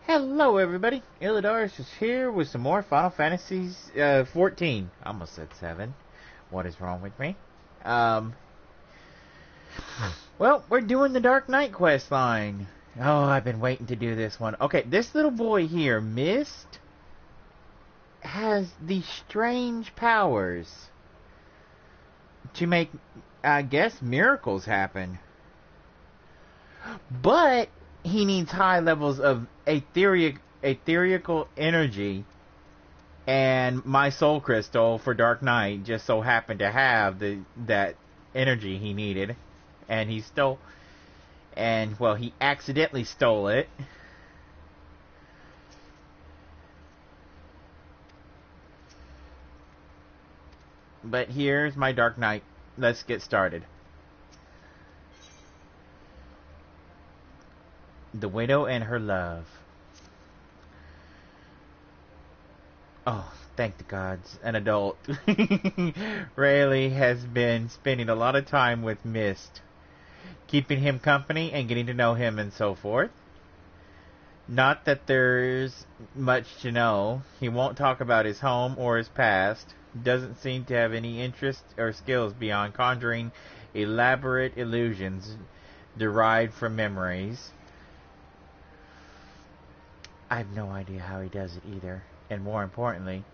Hello everybody, Illidaris is here with some more Final Fantasy 14. I almost said 7. What is wrong with me? Well, we're doing the Dark Knight questline. Oh, I've been waiting to do this one. Okay, this little boy here, Mist, has these strange powers to make, I guess, miracles happen. But he needs high levels of etherical energy, and my soul crystal for Dark Knight just so happened to have that energy he needed, and he accidentally stole it. But here's my Dark Knight. Let's get started. The widow and her love. Oh, thank the gods. An adult. Rayleigh has been spending a lot of time with Mist, keeping him company and getting to know him and so forth. Not that there's much to know. He won't talk about his home or his past. Doesn't seem to have any interest or skills beyond conjuring elaborate illusions derived from memories. I have no idea how he does it either. And more importantly,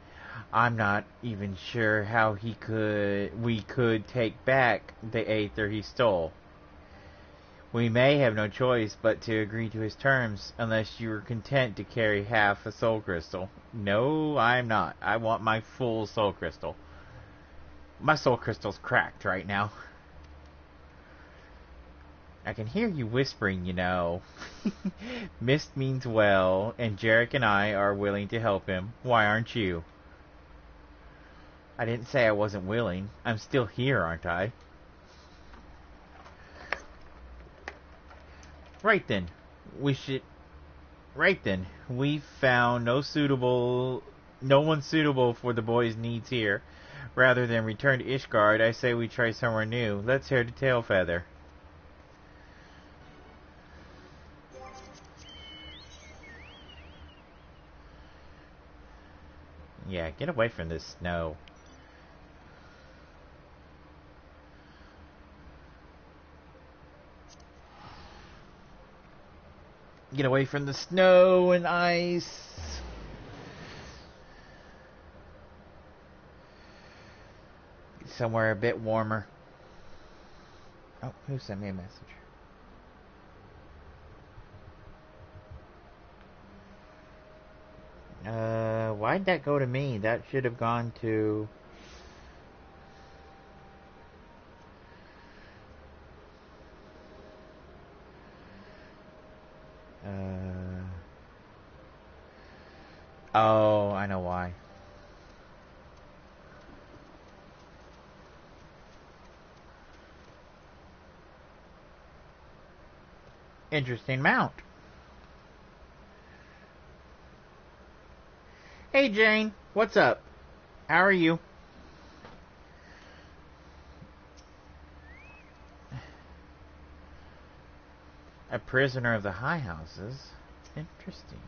I'm not even sure how we could take back the Aether he stole. We may have no choice but to agree to his terms, unless you are content to carry half a soul crystal. No, I'm not. I want my full soul crystal. My soul crystal's cracked right now. I can hear you whispering, you know. Mist means well, and Jarek and I are willing to help him. Why aren't you? I didn't say I wasn't willing. I'm still here, aren't I? Right then. We found no one suitable for the boy's needs here. Rather than return to Ishgard, I say we try somewhere new. Let's head to Tailfeather. Yeah, get away from this snow. Get away from the snow and ice. Somewhere a bit warmer. Oh, who sent me a message? Why'd that go to me? That should have gone to... Oh, I know why. Interesting mount. Hey Jane, what's up? How are you? A prisoner of the high houses? Interesting.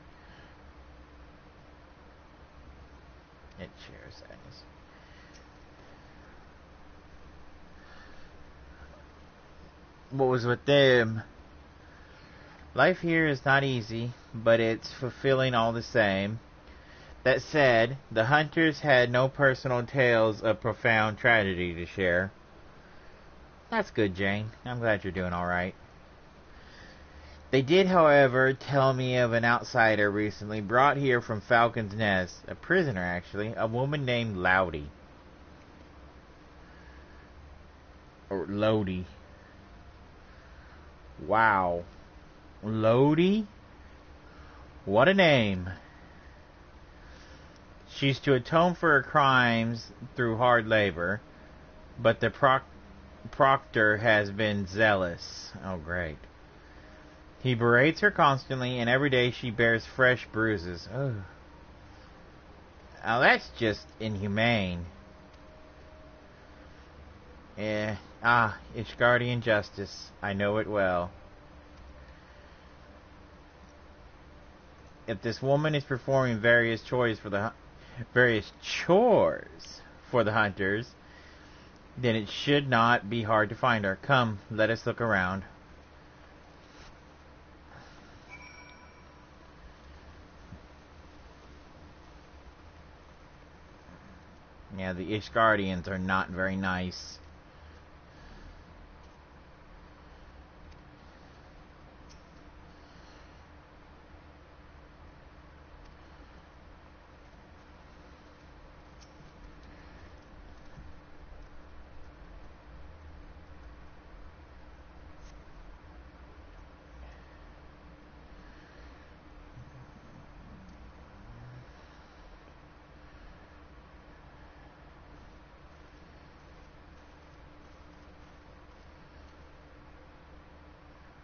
It shares sadness. What was with them? Life here is not easy, but it's fulfilling all the same. That said, the hunters had no personal tales of profound tragedy to share. That's good, Jane. I'm glad you're doing alright. They did, however, tell me of an outsider recently brought here from Falcon's Nest. A prisoner, actually. A woman named Loudy. Or Lodi. Wow. Lodi? What a name. She's to atone for her crimes through hard labor, but the proctor has been zealous. Oh, great. He berates her constantly, and every day she bears fresh bruises. Oh. Now that's just inhumane. It's guardian justice. I know it well. If this woman is performing various chores for the hunters, then it should not be hard to find her. Come, let us look around. Yeah, the Ishgardians are not very nice.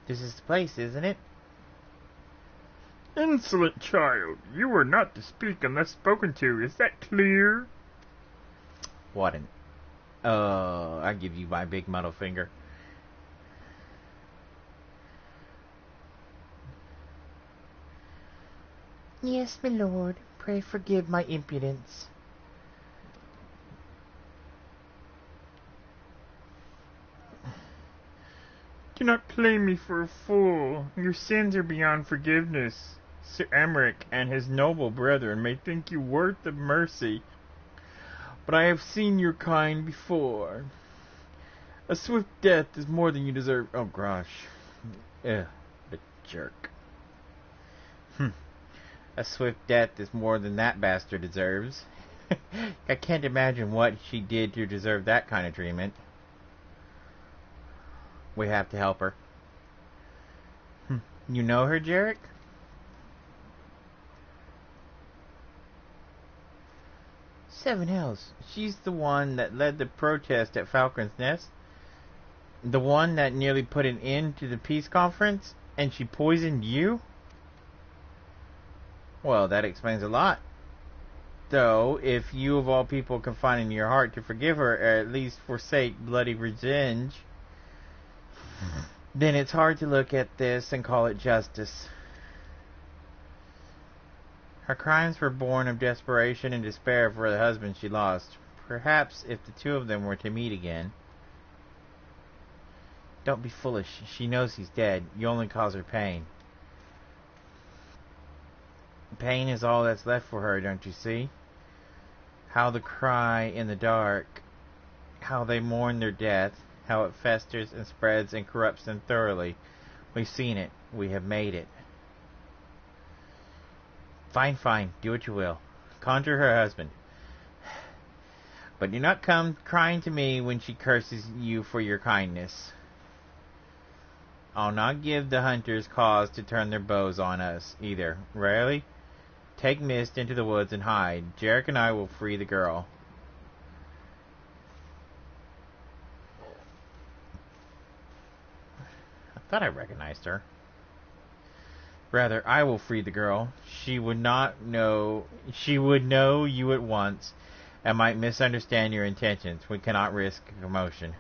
This is the place, isn't it? Insolent child, you are not to speak unless spoken to. Is that clear? What an... I give you my big middle finger. Yes, my lord. Pray forgive my impudence. Do not claim me for a fool. Your sins are beyond forgiveness. Sir Emmerich and his noble brethren may think you worth of mercy, but I have seen your kind before. A swift death is more than you deserve. Oh gosh. Ugh, the jerk. A swift death is more than that bastard deserves. I can't imagine what she did to deserve that kind of treatment. We have to help her. You know her, Jarek? Seven hells. She's the one that led the protest at Falcon's Nest. The one that nearly put an end to the peace conference. And she poisoned you? Well, that explains a lot. Though, if you of all people can find in your heart to forgive her, or at least forsake bloody revenge, then it's hard to look at this and call it justice. Her crimes were born of desperation and despair for the husband she lost. Perhaps if the two of them were to meet again... Don't be foolish. She knows he's dead. You only cause her pain. Pain is all that's left for her, don't you see? How they cry in the dark. How they mourn their death. How it festers and spreads and corrupts them thoroughly. We've seen it. We have made it. Fine, fine. Do what you will. Conjure her husband. But do not come crying to me when she curses you for your kindness. I'll not give the hunters cause to turn their bows on us, either. Rarely, take Mist into the woods and hide. Jarek and I will free the girl. I thought I recognized her. Rather, I will free the girl. She would know you at once, and might misunderstand your intentions. We cannot risk commotion.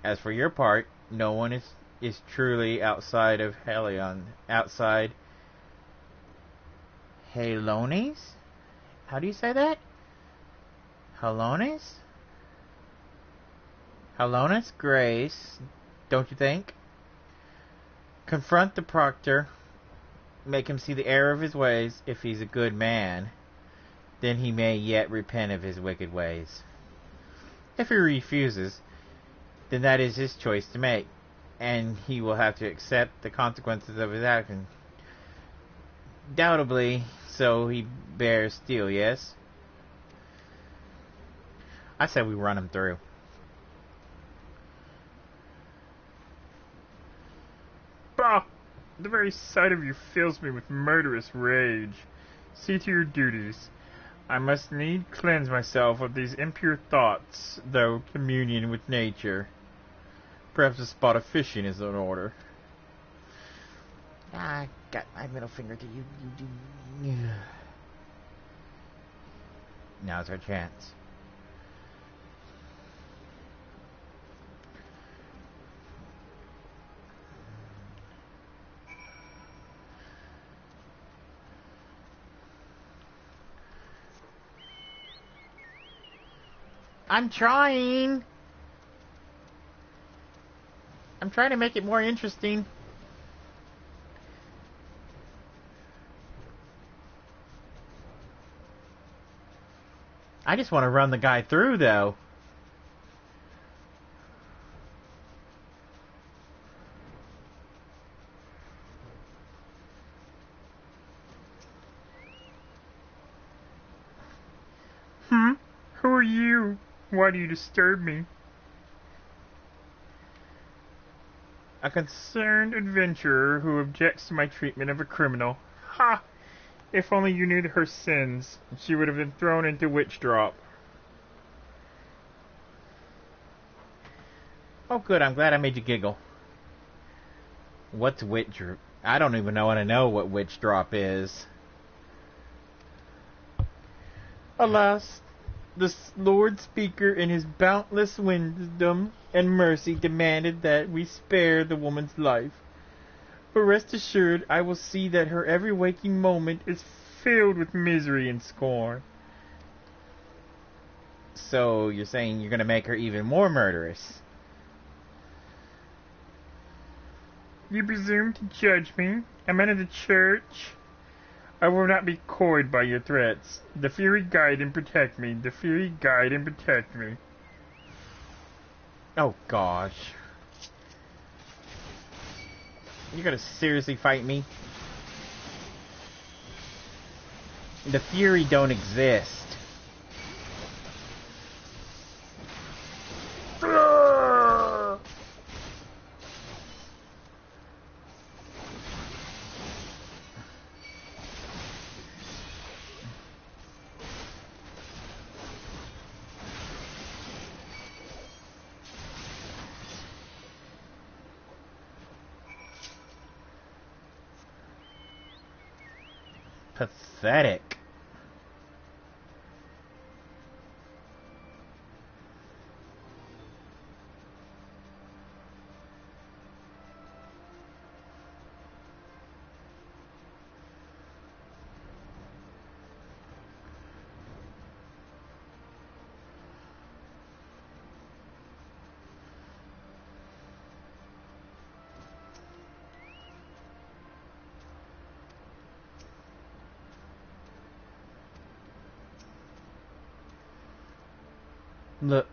As for your part, no one is truly outside of outside Halones? How do you say that? Halones? Halones Grace, don't you think? Confront the proctor, make him see the error of his ways. If he's a good man, then he may yet repent of his wicked ways. If he refuses, then that is his choice to make, and he will have to accept the consequences of his action. Doubtably, so he bears steel, yes? I said we run him through. Bah! The very sight of you fills me with murderous rage. See to your duties. I must need cleanse myself of these impure thoughts, though communion with nature. Perhaps a spot of fishing is in order. I got my middle finger to you. You do. Now's our chance. I'm trying. I'm trying to make it more interesting. I just want to run the guy through, though. Who are you? Why do you disturb me? A concerned adventurer who objects to my treatment of a criminal. Ha! If only you knew her sins, she would have been thrown into witch drop. Oh, good. I'm glad I made you giggle. What's witch drop? I don't even know what witch drop is. Alas, the Lord Speaker in his boundless wisdom and mercy demanded that we spare the woman's life. But rest assured, I will see that her every waking moment is filled with misery and scorn. So, you're saying you're going to make her even more murderous? You presume to judge me? A man of the church? I will not be coyed by your threats. The Fury guide and protect me. The Fury guide and protect me. Oh, gosh. You're gonna seriously fight me? The Fury don't exist. Pathetic. Look,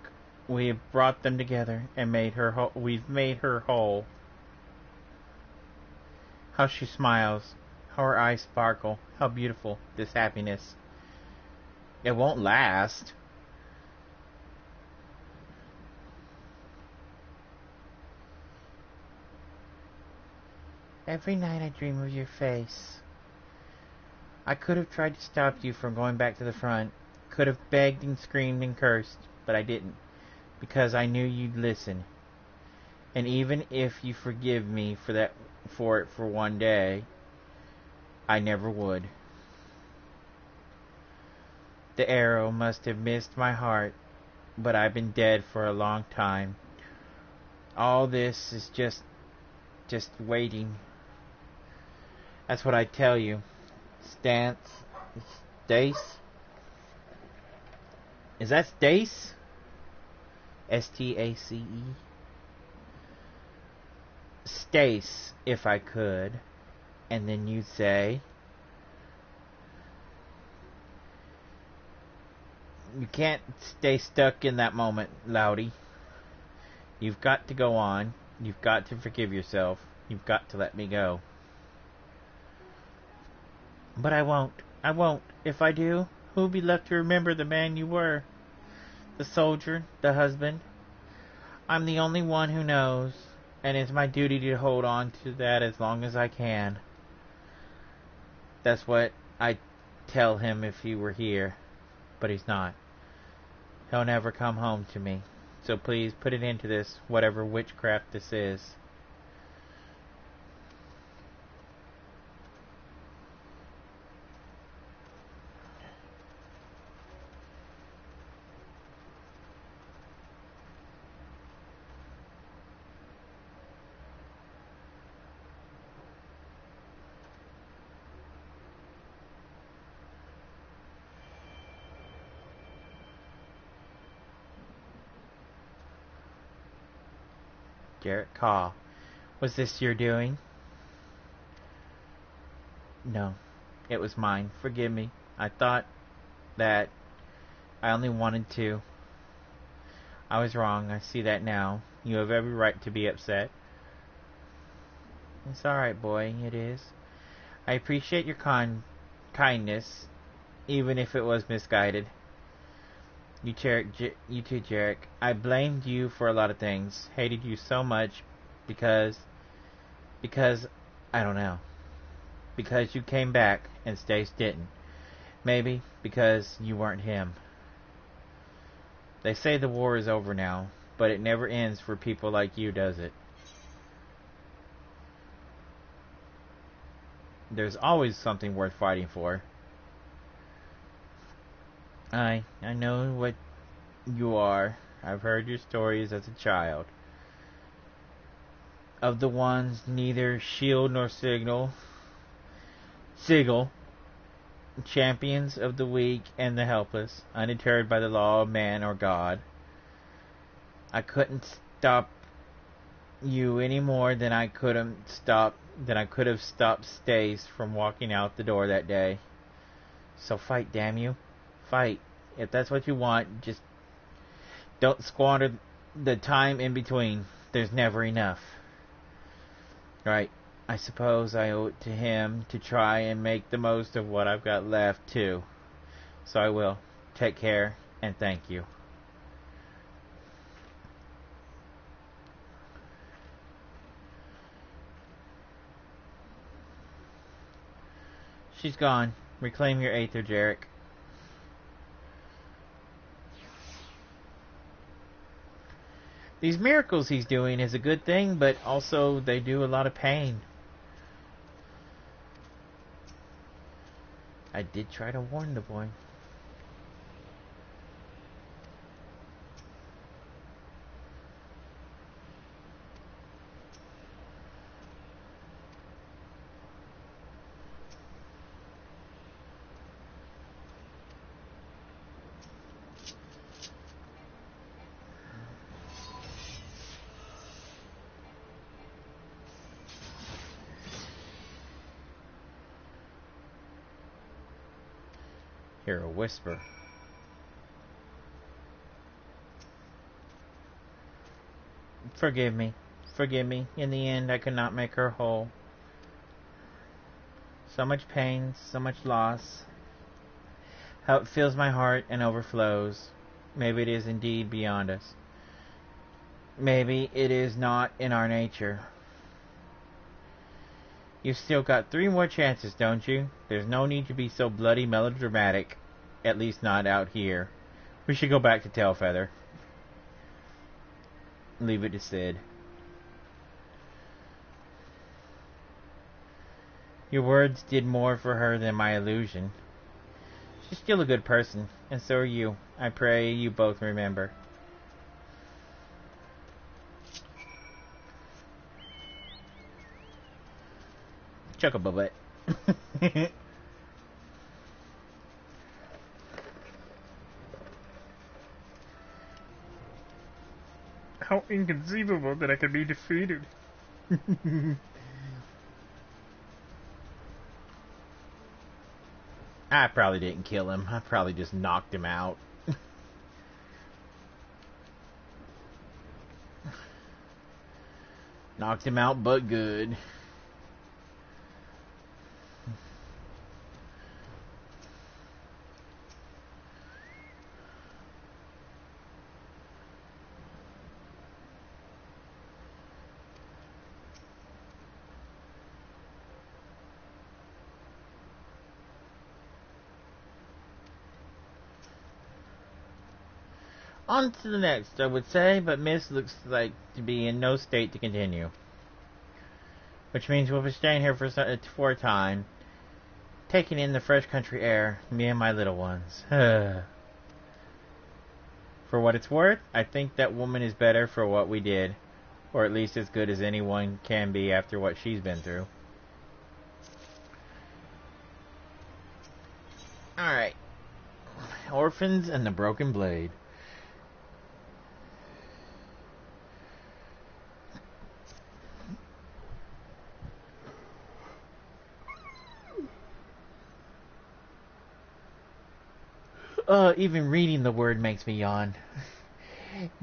we have brought them together and made her whole. We've made her whole. How she smiles, how her eyes sparkle, how beautiful this happiness. It won't last. Every night I dream of your face. I could have tried to stop you from going back to the front. Could have begged and screamed and cursed, but I didn't, because I knew you'd listen. And even if you forgive me for one day, I never would. The arrow must have missed my heart, but I've been dead for a long time. All this is just waiting. That's what I tell you. Stace? Is that Stace? Stace? Stace, if I could. And then you'd say, you can't stay stuck in that moment, Loudy. You've got to go on. You've got to forgive yourself. You've got to let me go. But I won't. I won't. If I do, who'll be left to remember the man you were? The soldier, the husband. I'm the only one who knows, and it's my duty to hold on to that as long as I can. That's what I'd tell him if he were here, but he's not. He'll never come home to me. So please put an end to this, whatever witchcraft this is. Jarek, call. Was this your doing? No, it was mine. Forgive me. I thought that I only wanted to. I was wrong. I see that now. You have every right to be upset. It's alright, boy. It is. I appreciate your kindness, even if it was misguided. You too, Jarek. I blamed you for a lot of things. Hated you so much because I don't know. Because you came back and Stace didn't. Maybe because you weren't him. They say the war is over now, but it never ends for people like you, does it? There's always something worth fighting for. I know what you are. I've heard your stories as a child. Of the ones neither shield nor sigil, champions of the weak and the helpless, undeterred by the law of man or God. I couldn't stop you any more than I could have stopped Stace from walking out the door that day. So fight, damn you. Fight. If that's what you want, just don't squander the time in between. There's never enough. Right. I suppose I owe it to him to try and make the most of what I've got left, too. So I will. Take care, and thank you. She's gone. Reclaim your Aether, Jarek. These miracles he's doing is a good thing, but also they do a lot of pain. I did try to warn the boy. Hear a whisper. Forgive me. Forgive me. In the end, I could not make her whole. So much pain, so much loss. How it fills my heart and overflows. Maybe it is indeed beyond us. Maybe it is not in our nature. You've still got 3 more chances, don't you? There's no need to be so bloody melodramatic. At least not out here. We should go back to Tailfeather. Leave it to Sid. Your words did more for her than my illusion. She's still a good person, and so are you. I pray you both remember. Chuck-a-butt. How inconceivable that I could be defeated. I probably didn't kill him. I probably just knocked him out. Knocked him out, but good. On to the next, I would say, but Miss looks like to be in no state to continue. Which means we'll be staying here for a time, taking in the fresh country air, me and my little ones. For what it's worth, I think that woman is better for what we did, or at least as good as anyone can be after what she's been through. Alright. Orphans and the Broken Blade. Even reading the word makes me yawn.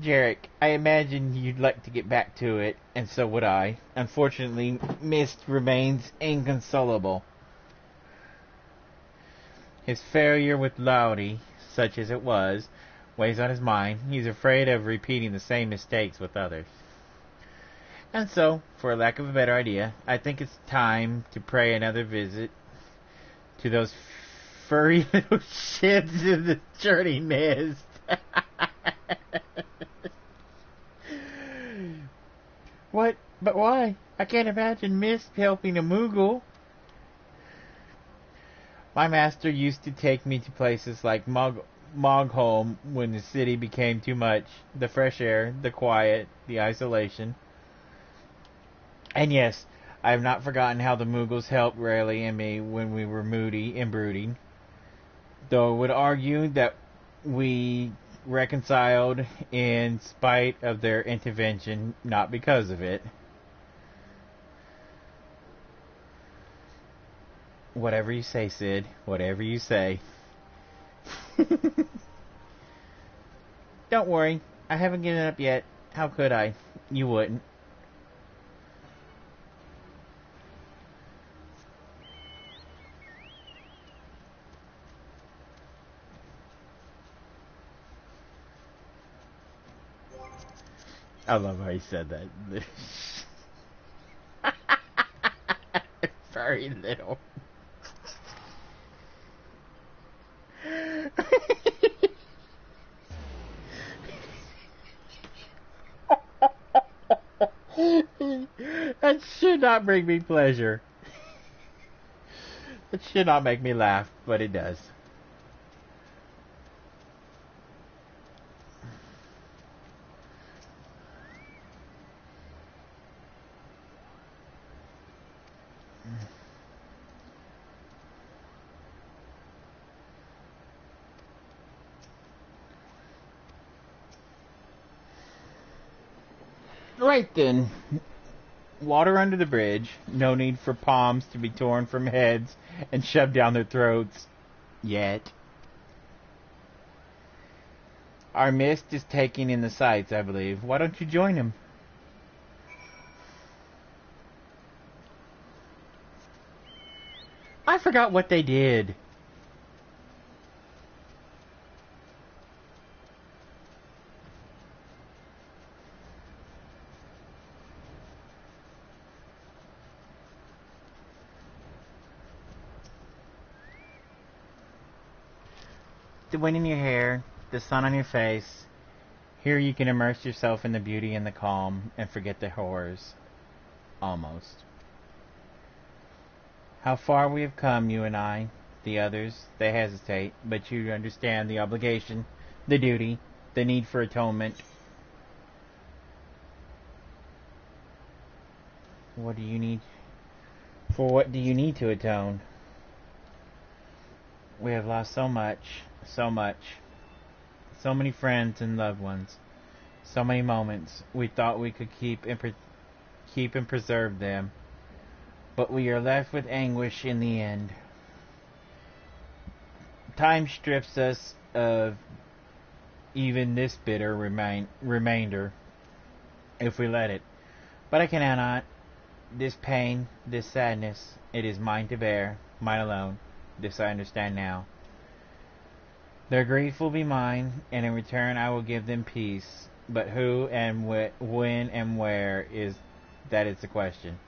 Jarek, I imagine you'd like to get back to it, and so would I. Unfortunately, Mist remains inconsolable. His failure with Laurie, such as it was, weighs on his mind. He's afraid of repeating the same mistakes with others. And so, for lack of a better idea, I think it's time to pay another visit to those furry little shits in the journey mist. What? But why? I can't imagine Mist helping a Moogle. My master used to take me to places like Mogholm when the city became too much. The fresh air, the quiet, the isolation. And yes, I have not forgotten how the Moogles helped Rayleigh and me when we were moody and brooding. Though I would argue that we reconciled in spite of their intervention, not because of it. Whatever you say, Sid. Whatever you say. Don't worry. I haven't given up yet. How could I? You wouldn't. I love how he said that. Very little. That should not bring me pleasure. It should not make me laugh, but it does. Right then. Water under the bridge. No need for palms to be torn from heads and shoved down their throats. Yet. Our Mist is taking in the sights, I believe. Why don't you join him? I forgot what they did. The wind in your hair, the sun on your face. Here you can immerse yourself in the beauty and the calm and forget the horrors. Almost. How far we have come, you and I. The others, they hesitate, but you understand the obligation, the duty, the need for atonement. What do you need? For what do you need to atone? We have lost so much. So much. So many friends and loved ones. So many moments we thought we could keep and preserve them. But we are left with anguish in the end. Time strips us of even this bitter remainder, if we let it. But I cannot. This pain, this sadness, it is mine to bear, mine alone. This I understand now. Their grief will be mine, and in return I will give them peace. But who and when and where is the question.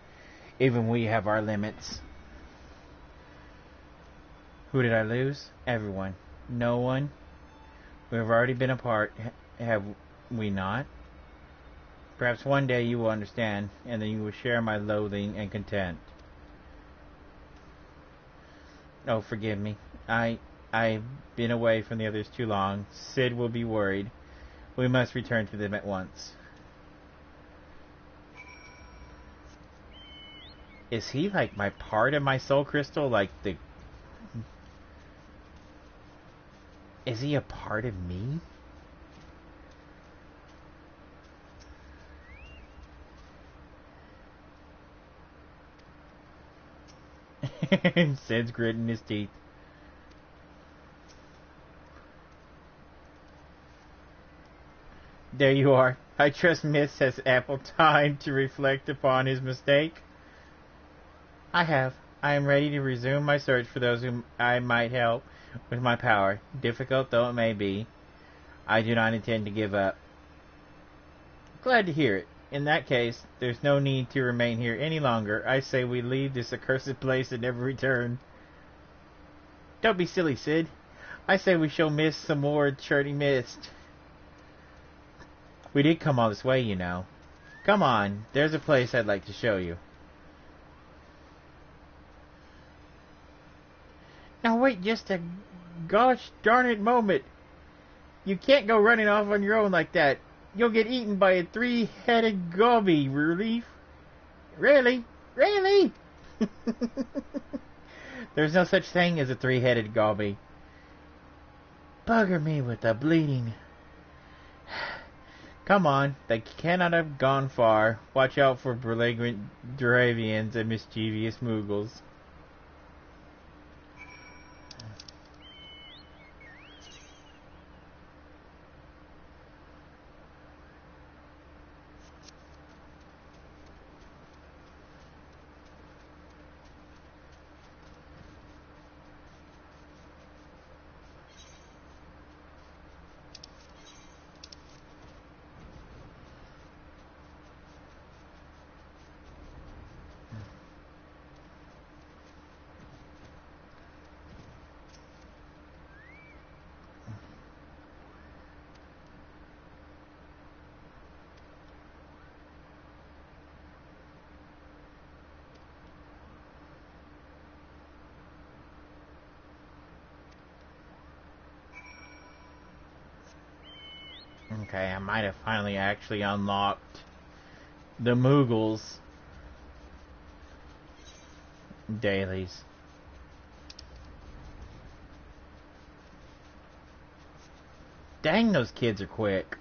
Even we have our limits. Who did I lose? Everyone. No one. We have already been apart, have we not? Perhaps one day you will understand, and then you will share my loathing and contempt. Oh, forgive me. I've been away from the others too long. Sid will be worried. We must return to them at once. Is he like my part of my soul crystal? Like the... Is he a part of me? Sid's gritting his teeth. There you are. I trust Miss has ample time to reflect upon his mistake. I have. I am ready to resume my search for those whom I might help with my power, difficult though it may be. I do not intend to give up. Glad to hear it. In that case, there's no need to remain here any longer. I say we leave this accursed place and never return. Don't be silly, Sid. I say we show Miss some more Churning Mist. We did come all this way, you know. Come on, there's a place I'd like to show you. Now wait just a gosh darn it moment. You can't go running off on your own like that. You'll get eaten by a three-headed gobby, Relief. Really? Really? There's no such thing as a three-headed gobby. Bugger me with the bleeding. Come on, they cannot have gone far. Watch out for belligerent Dravians and mischievous Moogles. Okay, I might have finally actually unlocked the Moogles dailies. Dang, those kids are quick.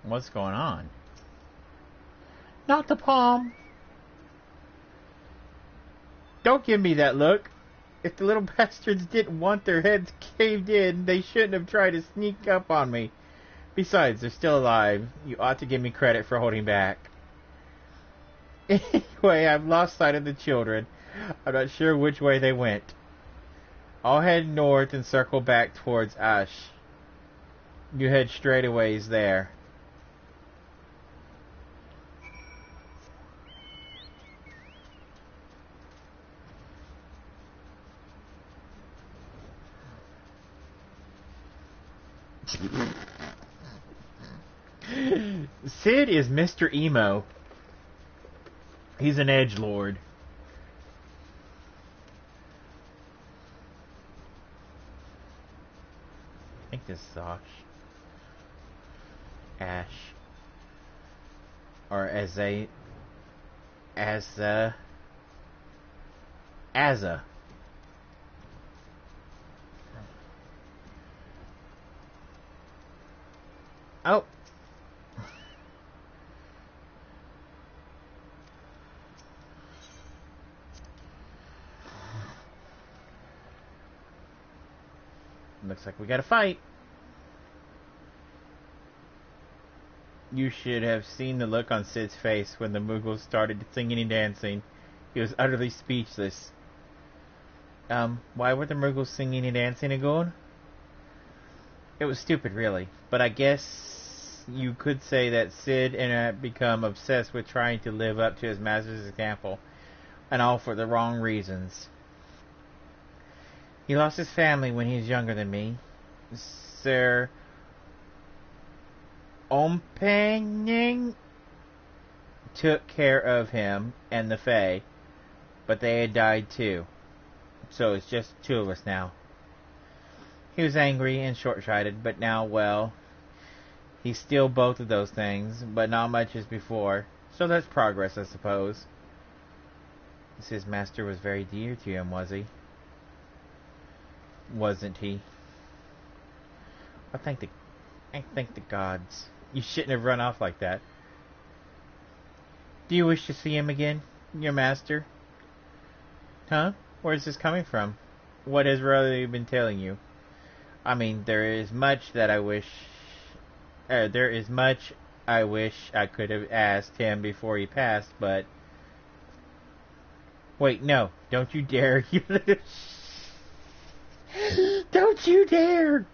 What's going on? Not the palm. Don't give me that look. If the little bastards didn't want their heads caved in, they shouldn't have tried to sneak up on me. Besides, they're still alive. You ought to give me credit for holding back. Anyway, I've lost sight of the children. I'm not sure which way they went. I'll head north and circle back towards Ash. You head straight a ways there. Sid is Mr. Emo. He's an edgelord. I think this is Ash. Or Azza. Oh. Looks like we got a fight. You should have seen the look on Sid's face when the Moogles started singing and dancing. He was utterly speechless. Why were the Moogles singing and dancing again? It was stupid, really. But I guess you could say that Sid had become obsessed with trying to live up to his master's example. And all for the wrong reasons. He lost his family when he was younger than me. Sir Ompeng took care of him and the Fae, but they had died too. So it's just two of us now. He was angry and short-sighted, but now, well, he's still both of those things, but not much as before. So that's progress, I suppose. His master was very dear to him, was he? Wasn't he? I thank the gods. You shouldn't have run off like that. Do you wish to see him again, your master? Huh? Where's this coming from? What has Raleigh been telling you? I mean, there is much I wish I could have asked him before he passed, but... Wait, no. Don't you dare. Don't you dare!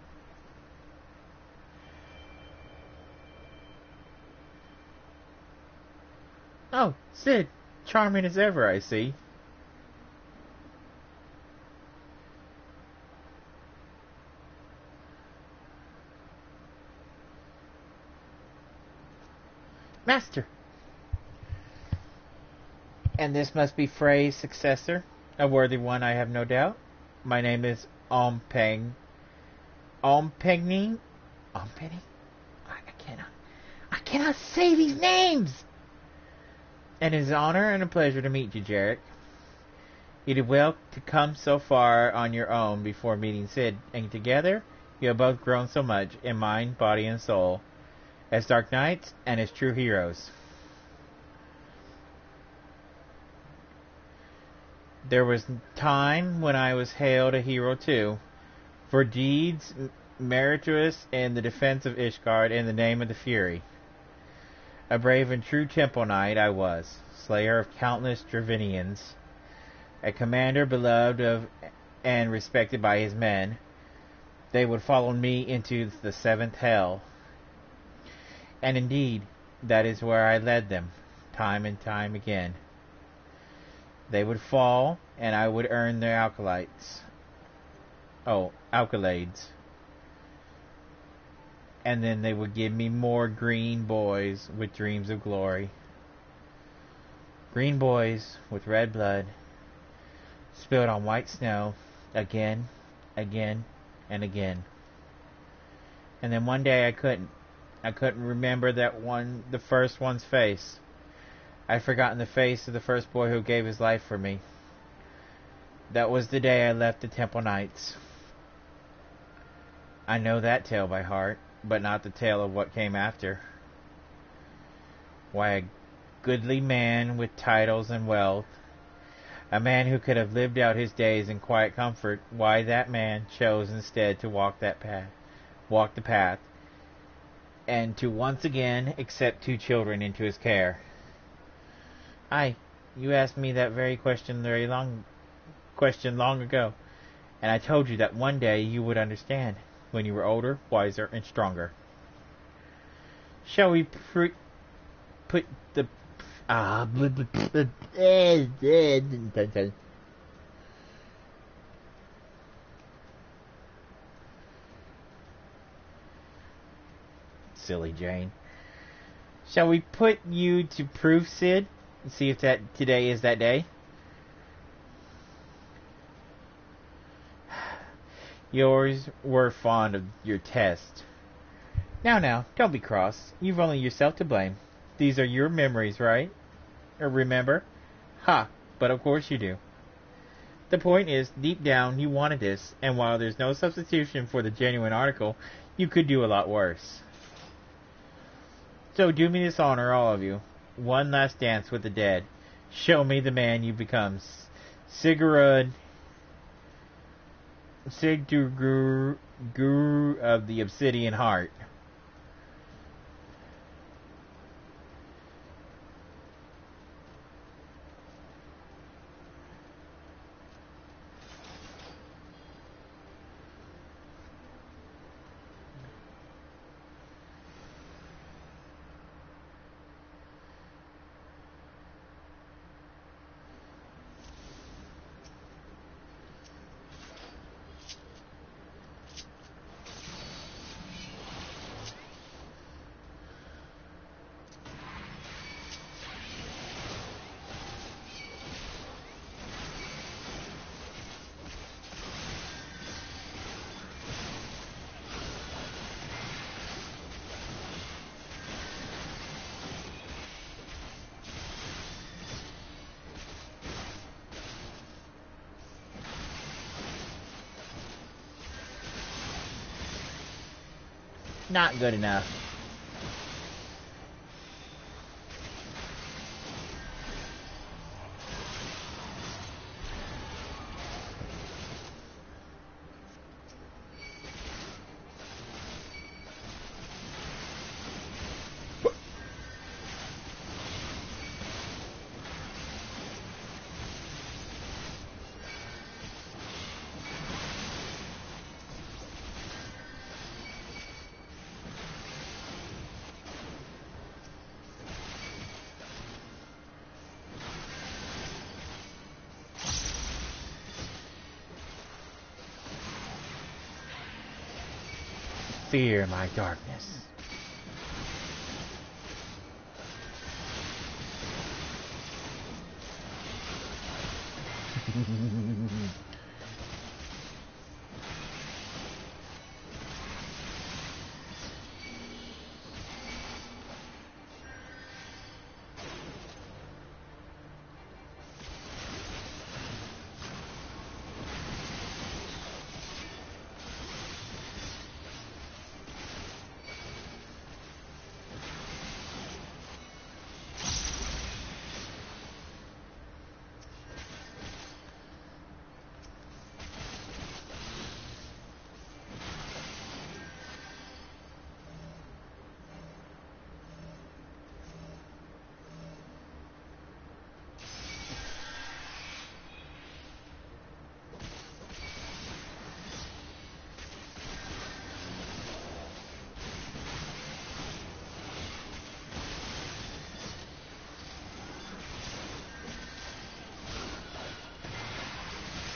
Oh, Sid. Charming as ever, I see. Master! And this must be Frey's successor, a worthy one, I have no doubt. My name is Ompeng. Ompengning? Ompengning? I cannot say these names! And it is an honor and a pleasure to meet you, Jarek. You did well to come so far on your own before meeting Sid, and together you have both grown so much in mind, body, and soul, as Dark Knights and as true heroes. There was time when I was hailed a hero too, for deeds meritorious in the defense of Ishgard in the name of the Fury. A brave and true temple knight I was, slayer of countless Dravinians, a commander beloved of and respected by his men. They would follow me into the seventh hell. And indeed, that is where I led them, time and time again. They would fall, and I would earn their accolades. And then they would give me more green boys with dreams of glory. Green boys with red blood, spilled on white snow, again, and again. And then one day I couldn't remember the first one's face. I'd forgotten the face of the first boy who gave his life for me. That was the day I left the Temple Knights. I know that tale by heart, but not the tale of what came after. Why, a goodly man with titles and wealth, a man who could have lived out his days in quiet comfort, why that man chose instead to walk the path, and to once again accept two children into his care. You asked me that very question long ago, and I told you that one day you would understand, when you were older, wiser, and stronger. Shall we put the... Silly Jane. Shall we put you to proof, Sid? And see if today is that day? Yours were fond of your test. Now, don't be cross. You've only yourself to blame. These are your memories, right? Or remember? Ha! But of course you do. The point is, deep down, you wanted this, and while there's no substitution for the genuine article, you could do a lot worse. So do me this honor, all of you. One last dance with the dead. Show me the man you become. Sigurd Guru of the Obsidian Heart. Not good enough. Fear my darkness.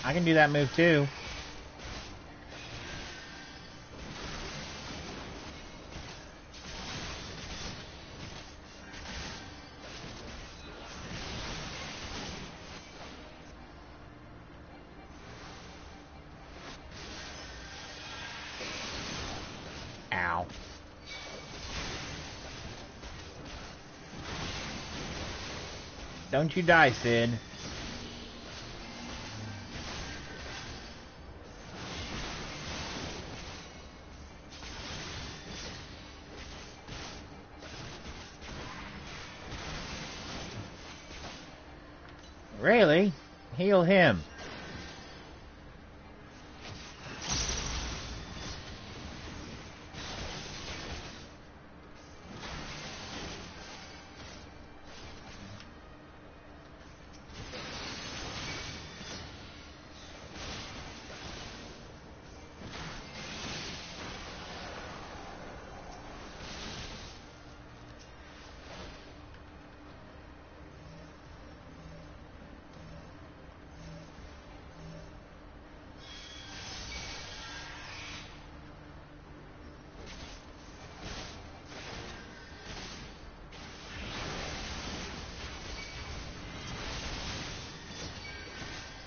I can do that move too. Ow. Don't you die, Sid. Really? Heal him.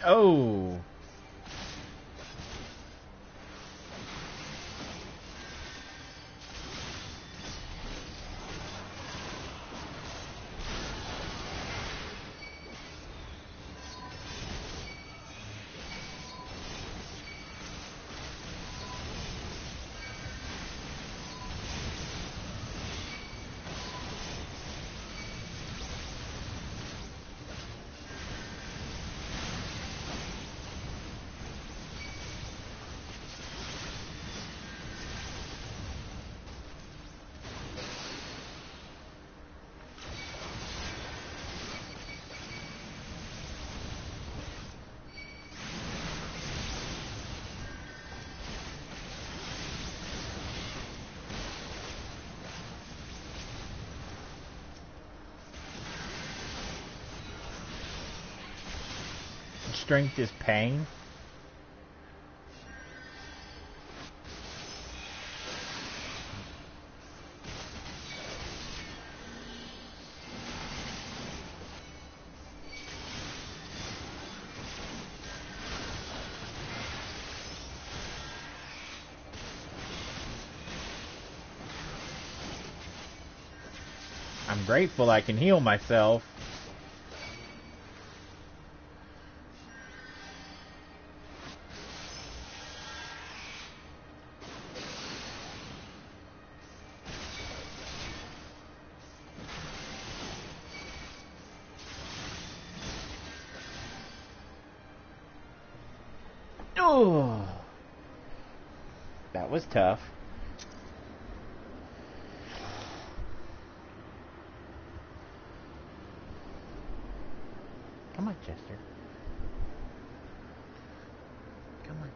Oh. Strength is pain. I'm grateful I can heal myself. Oh, that was tough. Come on, Chester. Come on.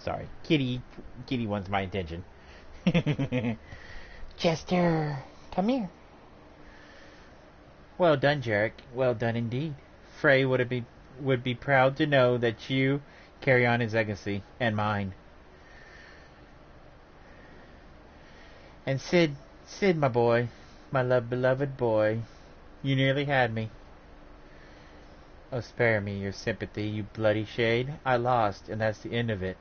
Sorry, Kitty wants my attention. Chester, come here. Well done, Jarek. Well done indeed. Frey would be proud to know that you carry on his legacy and mine. And Sid, my boy, my beloved boy, you nearly had me. Oh, spare me your sympathy, you bloody shade. I lost, and that's the end of it.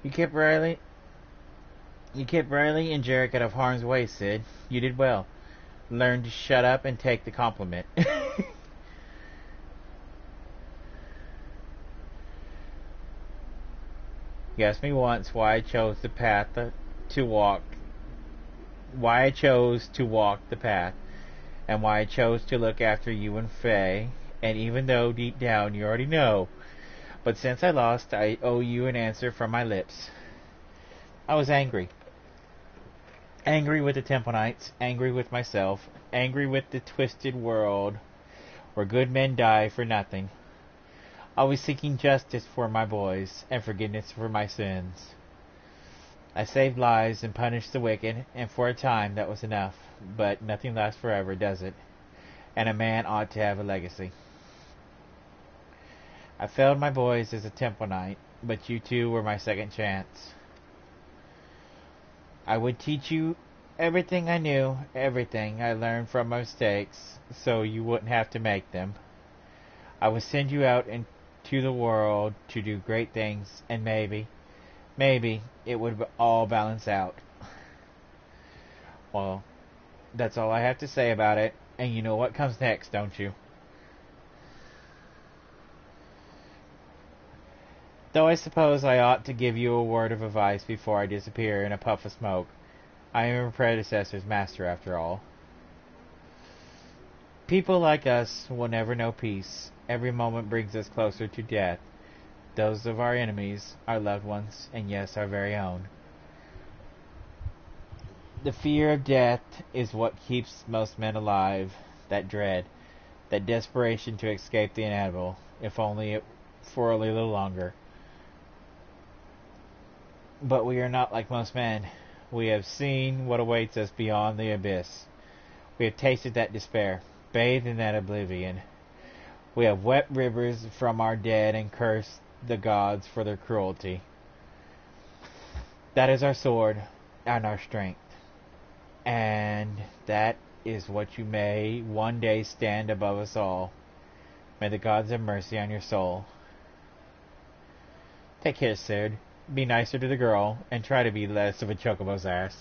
You kept Riley and Jarek out of harm's way, Sid. You did well. Learn to shut up and take the compliment. You asked me once why I chose the path to walk. Why I chose to walk the path, and why I chose to look after you and Faye. And even though deep down you already know, but since I lost, I owe you an answer from my lips. I was angry. Angry with the Temple Knights, angry with myself, angry with the twisted world where good men die for nothing. I was seeking justice for my boys and forgiveness for my sins. I saved lives and punished the wicked, and for a time that was enough. But nothing lasts forever, does it? And a man ought to have a legacy. I failed my boys as a Temple Knight, but you two were my second chance. I would teach you everything I knew, everything I learned from my mistakes, so you wouldn't have to make them. I would send you out into the world to do great things, and maybe it would all balance out. Well, that's all I have to say about it, and you know what comes next, don't you? Though I suppose I ought to give you a word of advice before I disappear in a puff of smoke. I am your predecessor's master, after all. People like us will never know peace. Every moment brings us closer to death. Those of our enemies, our loved ones, and yes, our very own. The fear of death is what keeps most men alive. That dread, that desperation to escape the inevitable, if only for a little longer. But we are not like most men. We have seen what awaits us beyond the abyss. We have tasted that despair, bathed in that oblivion. We have wept rivers from our dead and cursed the gods for their cruelty. That is our sword and our strength. And that is what you may one day stand above us all. May the gods have mercy on your soul. Take care, Sid. Be nicer to the girl, and try to be less of a chocobo's ass.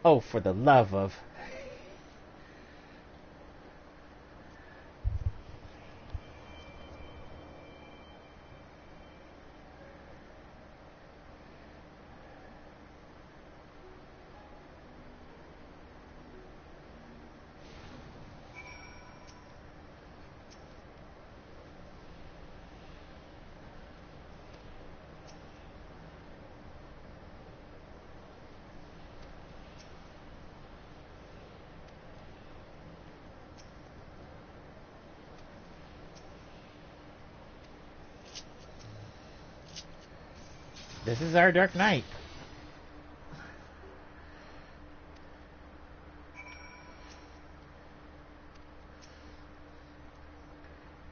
Oh, for the love of... This is our Dark Knight.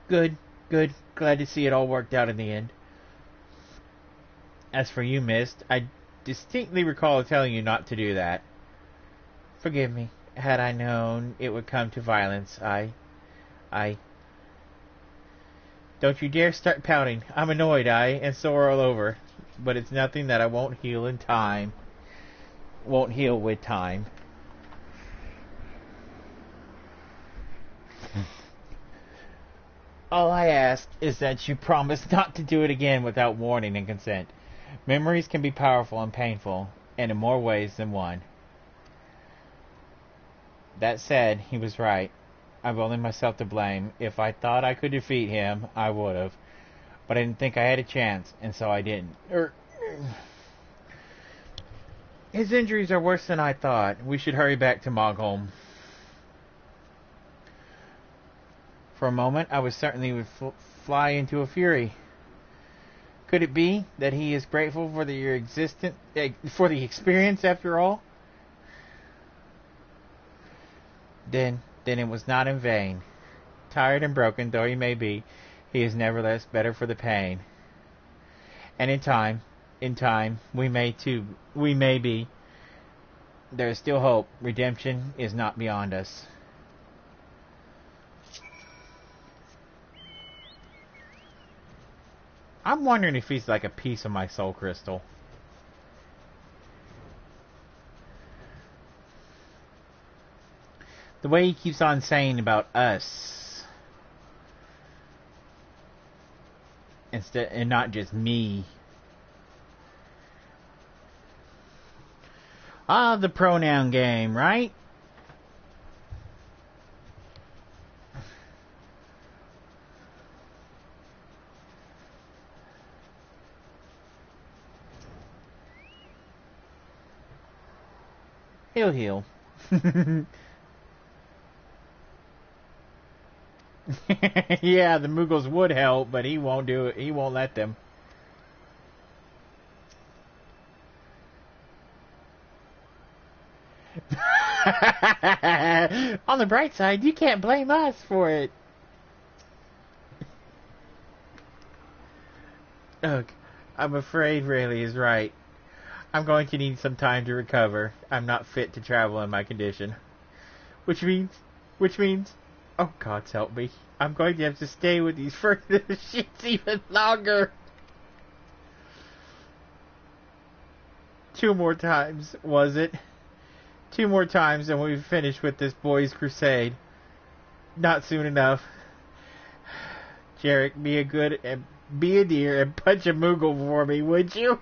Good, good. Glad to see it all worked out in the end. As for you, Mist, I distinctly recall telling you not to do that. Forgive me. Had I known it would come to violence, I... Don't you dare start pouting. I'm annoyed, and sore all over. but it's nothing that I won't heal in time. Won't heal with time. All I ask is that you promise not to do it again without warning and consent. Memories can be powerful and painful, and in more ways than one. That said, he was right. I've only myself to blame. If I thought I could defeat him, I would have. But I didn't think I had a chance, and so I didn't. His injuries are worse than I thought. We should hurry back to Mogholm. For a moment, I was certain he would fly into a fury. Could it be that he is grateful for the experience after all? Then it was not in vain. Tired and broken though he may be, he is nevertheless better for the pain. And in time, we may be. There is still hope. Redemption is not beyond us. I'm wondering if he's like a piece of my soul crystal. The way he keeps on saying about us. And not just me. Ah, the pronoun game, right? He'll heal. Yeah, the Mughals would help, but he won't do it. He won't let them. On the bright side, you can't blame us for it. Ugh, I'm afraid Rayleigh is right. I'm going to need some time to recover. I'm not fit to travel in my condition. Which means, oh God help me, I'm going to have to stay with these further shits even longer. 2 more times, was it? 2 more times and we've finished with this boys' crusade. Not soon enough. Jarek, be a dear and punch a Moogle for me, would you?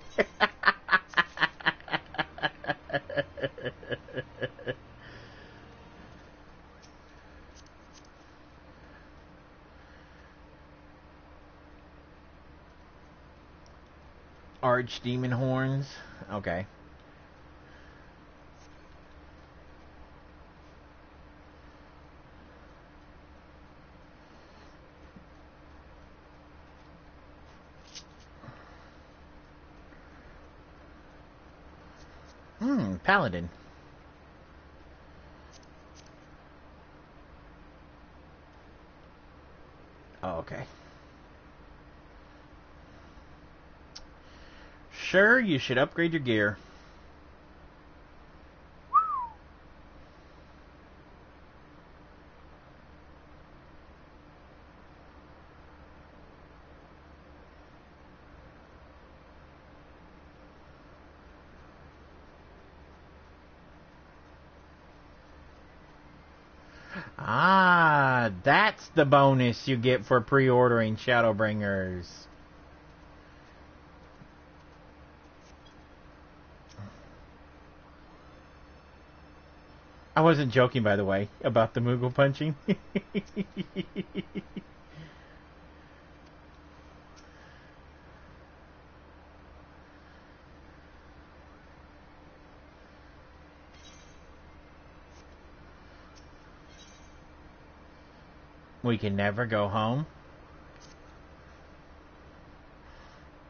Archdemon horns. Okay. Paladin. Oh, okay. Sure, you should upgrade your gear. Ah, that's the bonus you get for pre-ordering Shadowbringers. I wasn't joking, by the way, about the Moogle punching. We can never go home.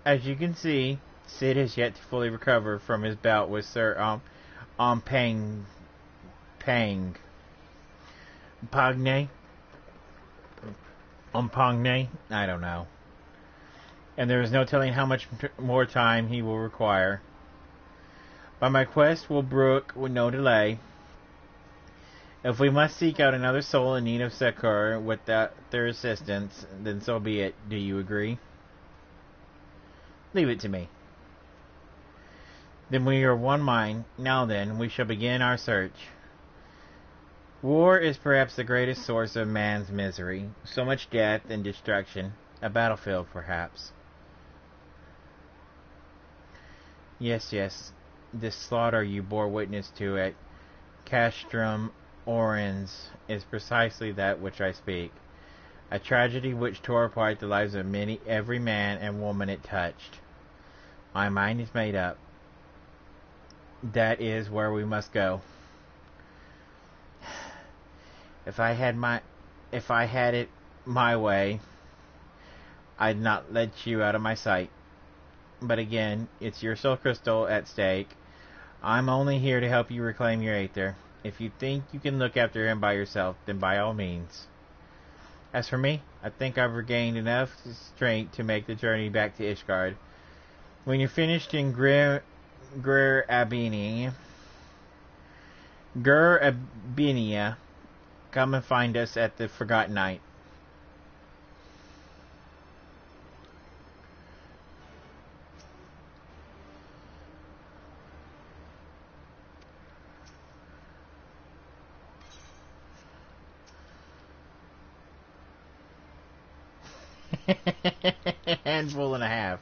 As you can see, Sid has yet to fully recover from his bout with Sir Pagne. I don't know. And there is no telling how much more time he will require. By my quest will brook with no delay. If we must seek out another soul in need of succor without their assistance, then so be it. Do you agree? Leave it to me. Then we are one mind. Now then, we shall begin our search. War is perhaps the greatest source of man's misery. So much death and destruction. A battlefield, perhaps. Yes. This slaughter you bore witness to at Castrum Orens is precisely that which I speak. A tragedy which tore apart the lives of every man and woman it touched. My mind is made up. That is where we must go. If I had it my way, I'd not let you out of my sight. But again, it's your soul crystal at stake. I'm only here to help you reclaim your Aether. If you think you can look after him by yourself, then by all means. As for me, I think I've regained enough strength to make the journey back to Ishgard. When you're finished in Abinia, come and find us at the Forgotten Night. Handful and a half.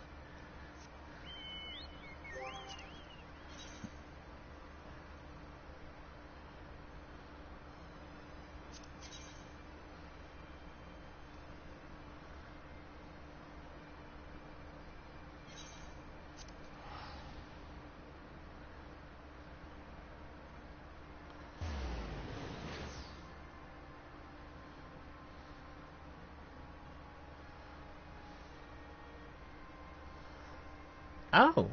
Oh.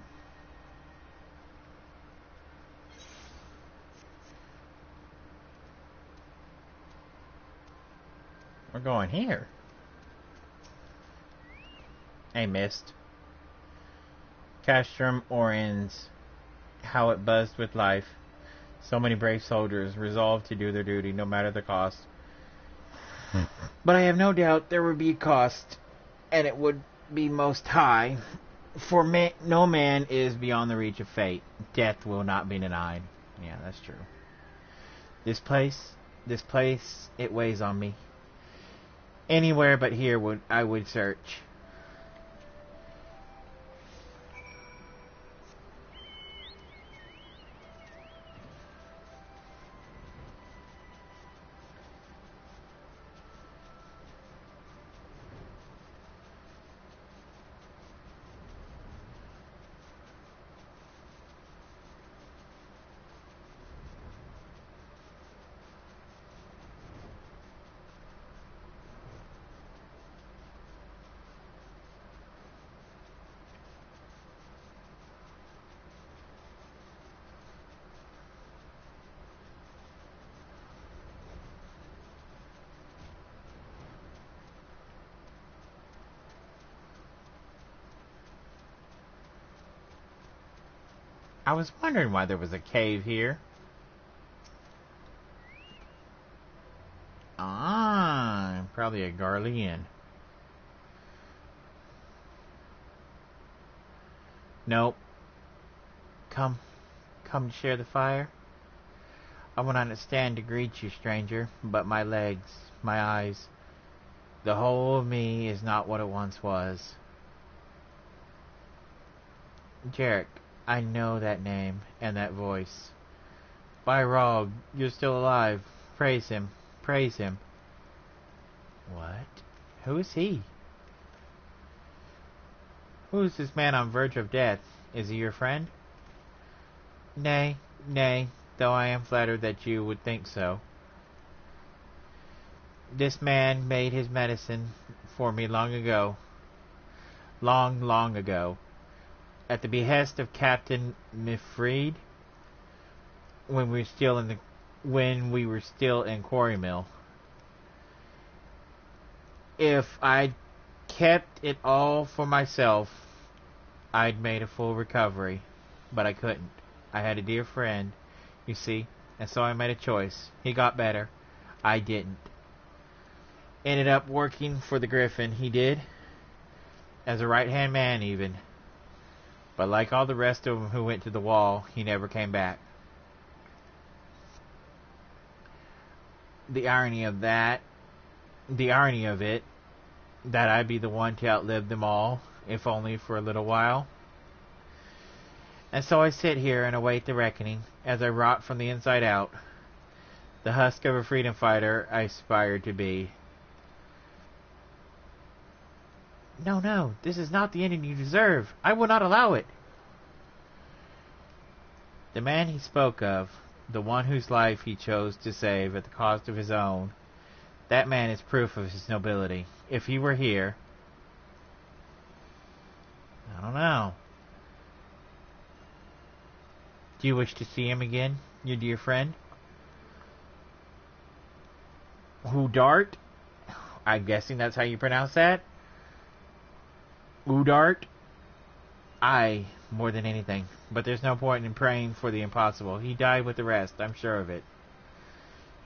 We're going here. I missed. Castrum Orens. How it buzzed with life. So many brave soldiers resolved to do their duty, no matter the cost. But I have no doubt there would be a cost, and it would be most high. For no man is beyond the reach of fate. Death will not be denied. Yeah, that's true. This place, it weighs on me. Anywhere but here I would search. I was wondering why there was a cave here. Ah, probably a Garlean. Nope. Come to share the fire. I will not stand to greet you, stranger, but my legs, my eyes, the whole of me is not what it once was. Jarek, I know that name and that voice. By Rog, you're still alive. Praise him. Praise him. What? Who is he? Who is this man on verge of death? Is he your friend? Nay, though I am flattered that you would think so. This man made his medicine for me long ago. Long ago. At the behest of Captain Mifrid, when we were still in Quarry Mill. If I'd kept it all for myself, I'd made a full recovery, but I couldn't. I had a dear friend, you see, and so I made a choice. He got better. I didn't. Ended up working for the Griffin, he did. As a right-hand man, even. But like all the rest of them who went to the wall, he never came back. The irony of it, that I be the one to outlive them all, if only for a little while. And so I sit here and await the reckoning, as I rot from the inside out, the husk of a freedom fighter I aspired to be. No, no, this is not the ending you deserve. I will not allow it. The man he spoke of, the one whose life he chose to save at the cost of his own, that man is proof of his nobility. If he were here... I don't know. Do you wish to see him again, your dear friend? Udart? I'm guessing that's how you pronounce that? Udart? Aye, more than anything. But there's no point in praying for the impossible. He died with the rest, I'm sure of it.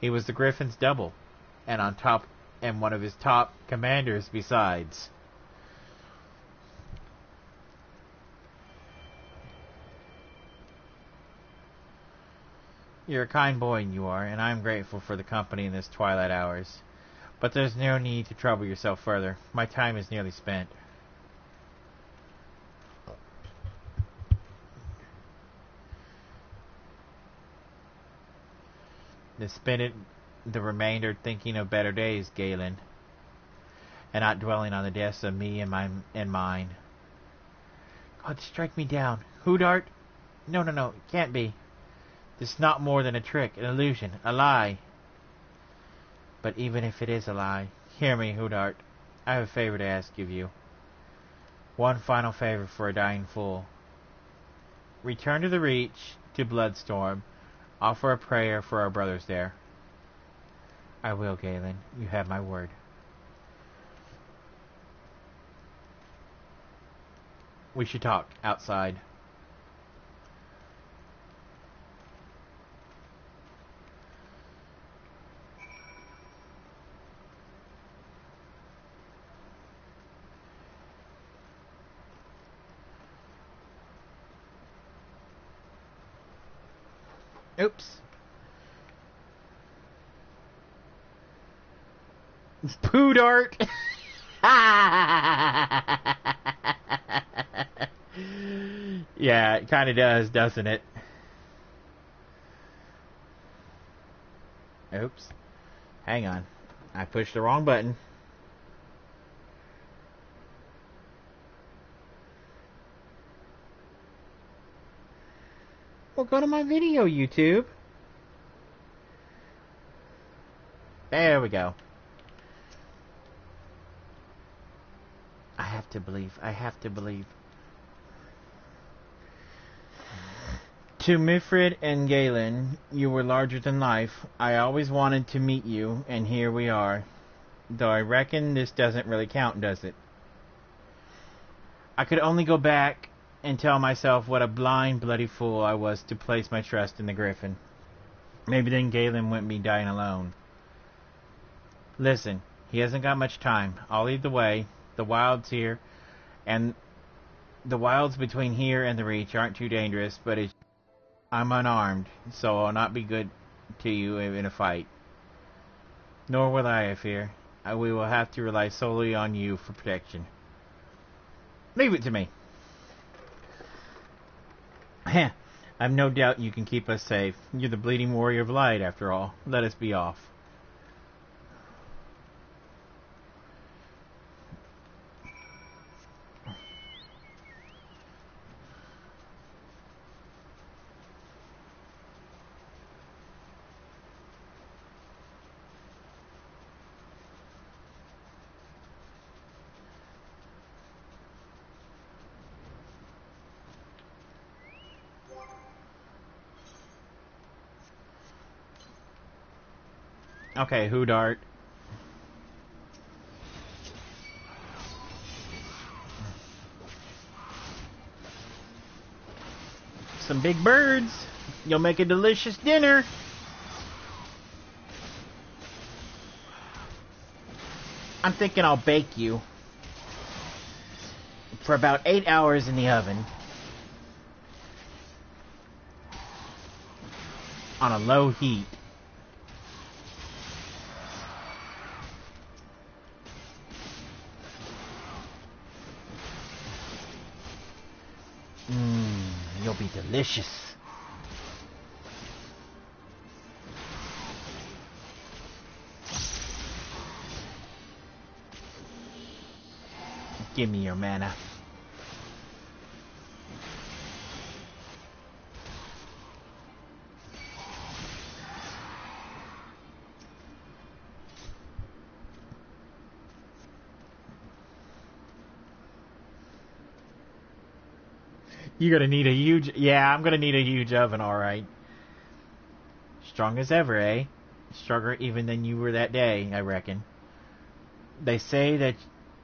He was the Griffin's double, and one of his top commanders besides. You're a kind boy, you are, and I'm grateful for the company in this twilight hours. But there's no need to trouble yourself further. My time is nearly spent. To spend the remainder thinking of better days, Galen, and not dwelling on the deaths of me and mine. God, strike me down. Udart? No, it can't be. This is not more than a trick, an illusion, a lie. But even if it is a lie, hear me, Udart. I have a favor to ask of you. One final favor for a dying fool. Return to the Reach, to Bloodstorm. Offer a prayer for our brothers there. I will, Galen. You have my word. We should talk outside. Oops. Poo dart. Yeah, it kind of does, doesn't it? Oops. Hang on. I pushed the wrong button. Well, go to my video, YouTube. There we go. I have to believe. I have to believe. To Mifrid and Galen, you were larger than life. I always wanted to meet you, and here we are. Though I reckon this doesn't really count, does it? I could only go back and tell myself what a blind, bloody fool I was to place my trust in the Griffin. Maybe then Galen wouldn't be dying alone. Listen, he hasn't got much time. I'll lead the way. The wilds here, and the wilds between here and the Reach aren't too dangerous, but I'm unarmed, so I'll not be good to you in a fight. Nor will I fear. We will have to rely solely on you for protection. Leave it to me. I've no doubt you can keep us safe. You're the bleeding warrior of light, after all. Let us be off. Okay, Udart. Some big birds. You'll make a delicious dinner. I'm thinking I'll bake you for about 8 hours in the oven. on a low heat. You'll be delicious. Give me your mana. You're gonna need a huge... Yeah, I'm gonna need a huge oven, alright. Strong as ever, eh? Stronger even than you were that day, I reckon. They say that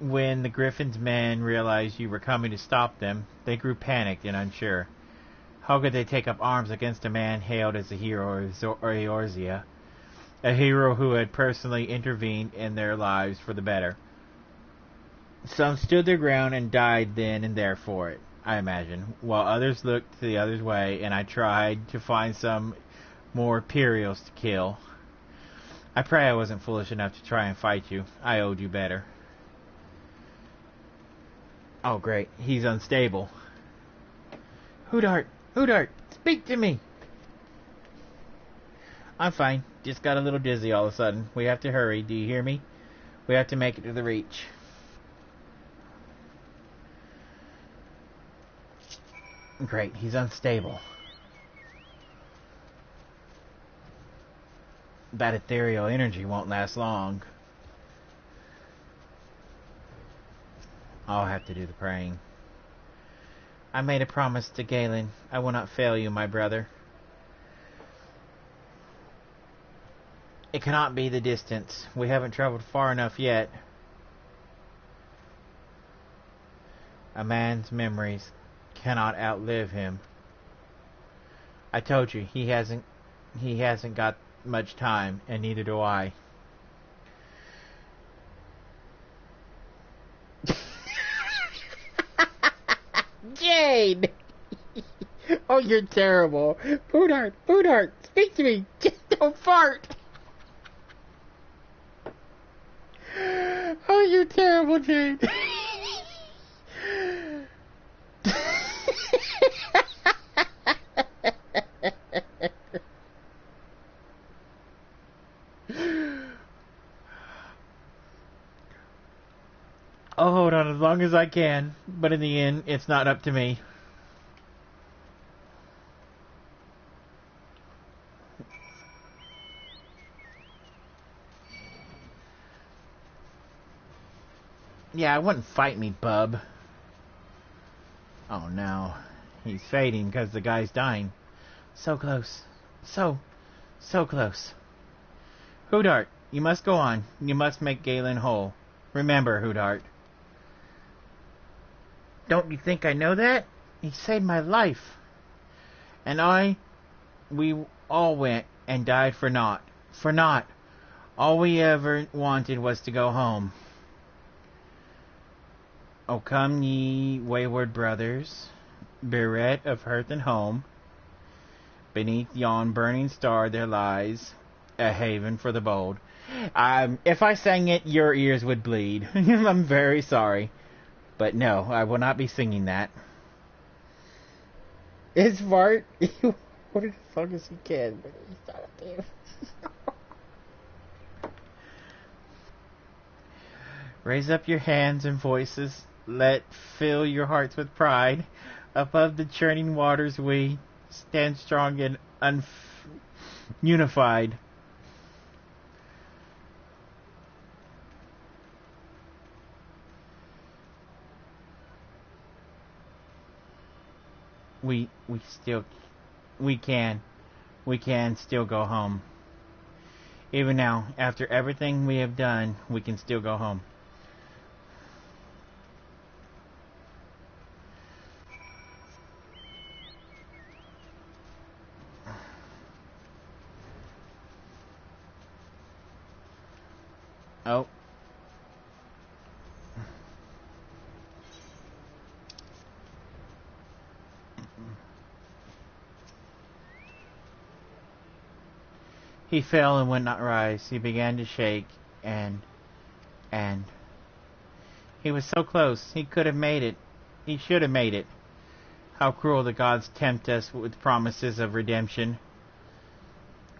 when the Griffin's men realized you were coming to stop them, they grew panicked and unsure. How could they take up arms against a man hailed as a hero of Eorzea? A hero who had personally intervened in their lives for the better. Some stood their ground and died then and there for it, I imagine, while others looked the other's way, and I tried to find some more Imperials to kill. I pray I wasn't foolish enough to try and fight you. I owed you better. Oh, great. He's unstable. Hoodart! Hoodart! Speak to me! I'm fine. Just got a little dizzy all of a sudden. We have to hurry. Do you hear me? We have to make it to the Reach. Great. He's unstable. That ethereal energy won't last long. I'll have to do the praying. I made a promise to Galen. I will not fail you, my brother. It cannot be the distance. We haven't traveled far enough yet. A man's memories cannot outlive him. I told you, he hasn't got much time, and neither do I. Jane! Oh, you're terrible. Foodheart, Foodheart, speak to me. Just don't fart. Oh, you're terrible, Jane. I'll hold on as long as I can, but in the end, it's not up to me. Yeah, I wouldn't fight me, bub. Oh no. He's fading because the guy's dying. So close. So close. Hoodart, you must go on. You must make Galen whole. Remember, Hoodart. Don't you think I know that? He saved my life. And we all went and died for naught. For naught. All we ever wanted was to go home. O come ye wayward brothers, bereft of hearth and home. Beneath yon burning star there lies a haven for the bold. If I sang it, your ears would bleed. I'm very sorry. But no, I will not be singing that. It's Bart. What the fuck is he kid? But he's not a kid. Raise up your hands and voices. Let fill your hearts with pride. Above the churning waters we stand strong and unified. We can still go home. Even now, after everything we have done, we can still go home. Oh. He fell and would not rise. He began to shake, and he was so close. He could have made it. He should have made it. How cruel the gods tempt us with promises of redemption.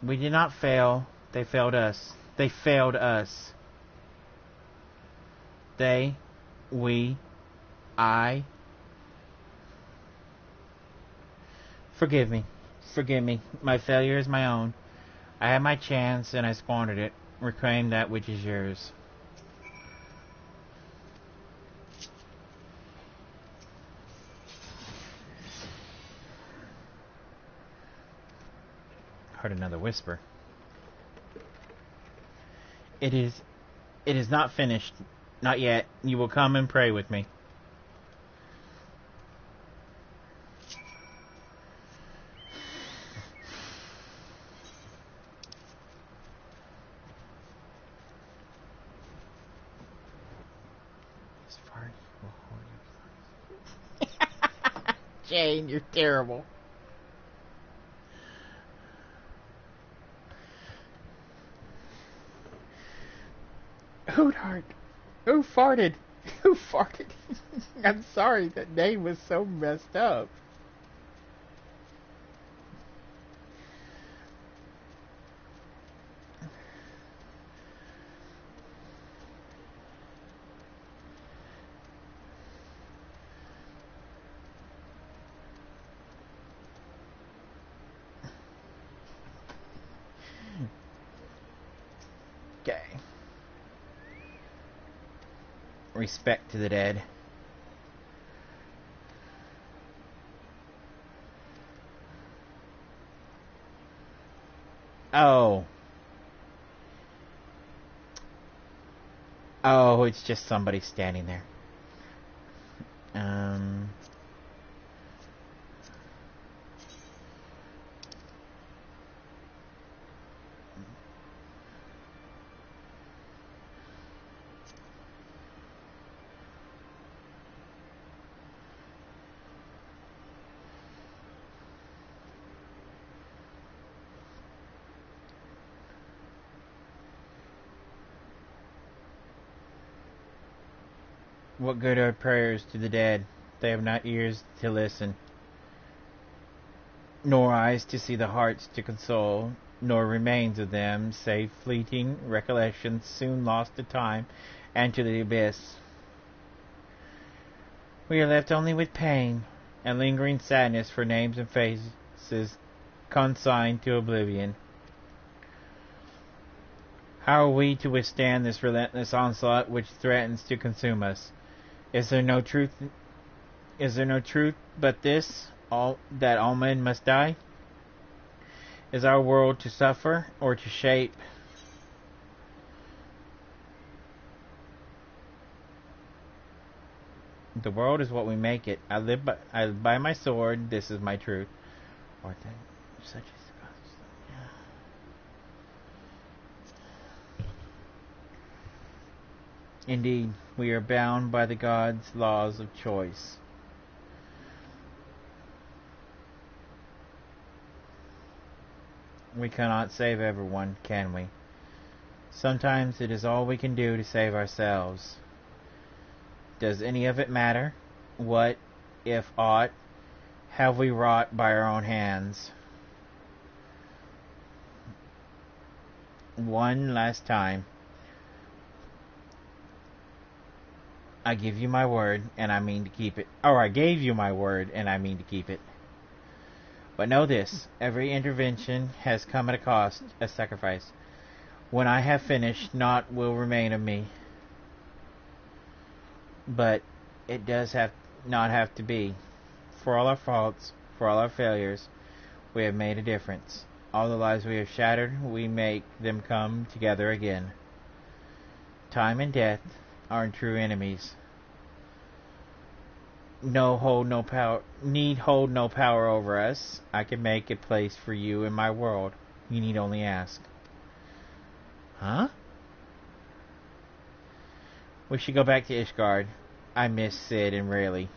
We did not fail. They failed us. They failed us. They, we, I. Forgive me. Forgive me. My failure is my own. I had my chance and I squandered it. Reclaim that which is yours. Heard another whisper. It is not finished. Not yet. You will come and pray with me. Jane, you're terrible. Hoodheart, who farted? Who farted? I'm sorry, that name was so messed up. Okay. Respect to the dead. Oh. Oh, it's just somebody standing there. What good are prayers to the dead? They have not ears to listen, nor eyes to see, the hearts to console, nor remains of them, save fleeting recollections soon lost to time and to the abyss. We are left only with pain and lingering sadness for names and faces consigned to oblivion. How are we to withstand this relentless onslaught which threatens to consume us? Is there no truth? Is there no truth but this? That all men must die? Is our world to suffer or to shape? The world is what we make it. I live by my sword. This is my truth. Or such is the gospel. Indeed, we are bound by the gods' laws of choice. We cannot save everyone, can we? Sometimes it is all we can do to save ourselves. Does any of it matter? What, if aught, have we wrought by our own hands? One last time. I give you my word, and I mean to keep it. Or I gave you my word, and I mean to keep it. But know this, every intervention has come at a cost, a sacrifice. When I have finished, naught will remain of me. But it does not have to be. For all our faults, for all our failures, we have made a difference. All the lives we have shattered, we make them come together again. Time and death are true enemies. Need hold no power over us. I can make a place for you in my world. You need only ask. Huh? We should go back to Ishgard. I miss Sid and Rayleigh.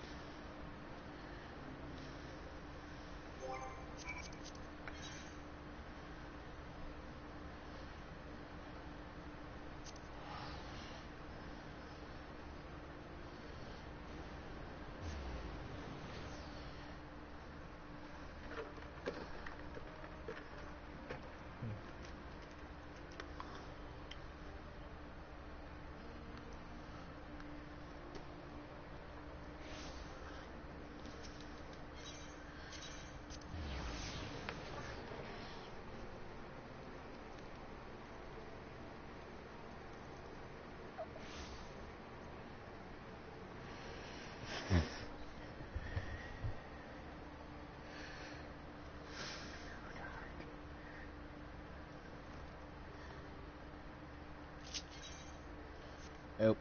Oh.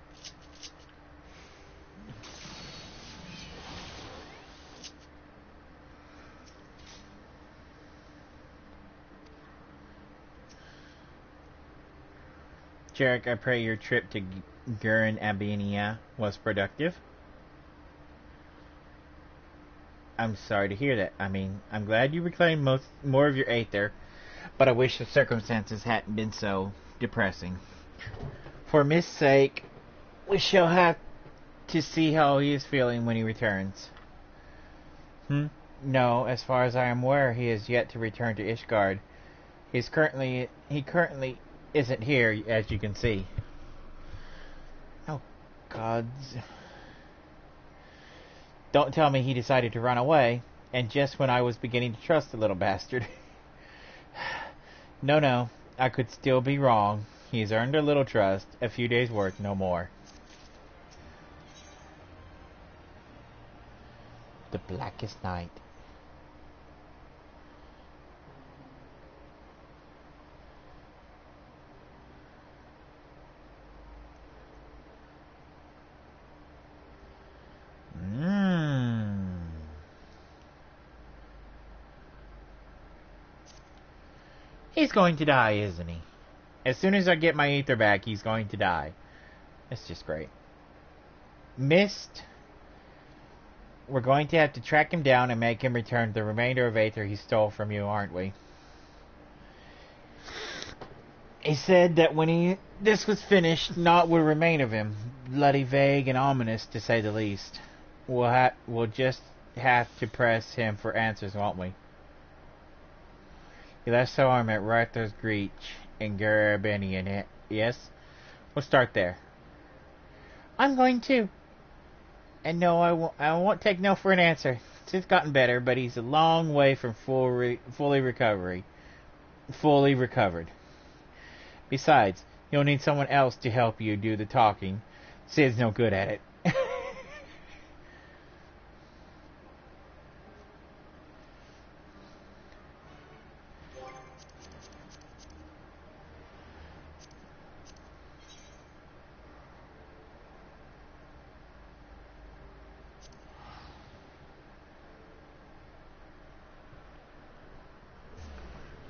Jarek, I pray your trip to Gurren Abinia was productive. I'm sorry to hear that. I mean, I'm glad you reclaimed more of your Aether, but I wish the circumstances hadn't been so depressing. For Mist's sake, we shall have to see how he is feeling when he returns. No, as far as I am aware, he has yet to return to Ishgard. He currently isn't here, as you can see. Oh, gods. Don't tell me he decided to run away, and just when I was beginning to trust the little bastard. No, I could still be wrong. He's earned a little trust, a few days' work, no more. The blackest night. He's going to die, isn't he? As soon as I get my Aether back, he's going to die. That's just great. Mist. We're going to have to track him down and make him return the remainder of Aether he stole from you, aren't we? He said that when this was finished, naught would remain of him. Bloody vague and ominous, to say the least. We'll just have to press him for answers, won't we? He left Soarm at Ruther's Breach in Garabinian. Yes? We'll start there. I'm going to. And no, I won't take no for an answer. It's gotten better, but he's a long way from fully recovered. Besides, you'll need someone else to help you do the talking. Sid's no good at it.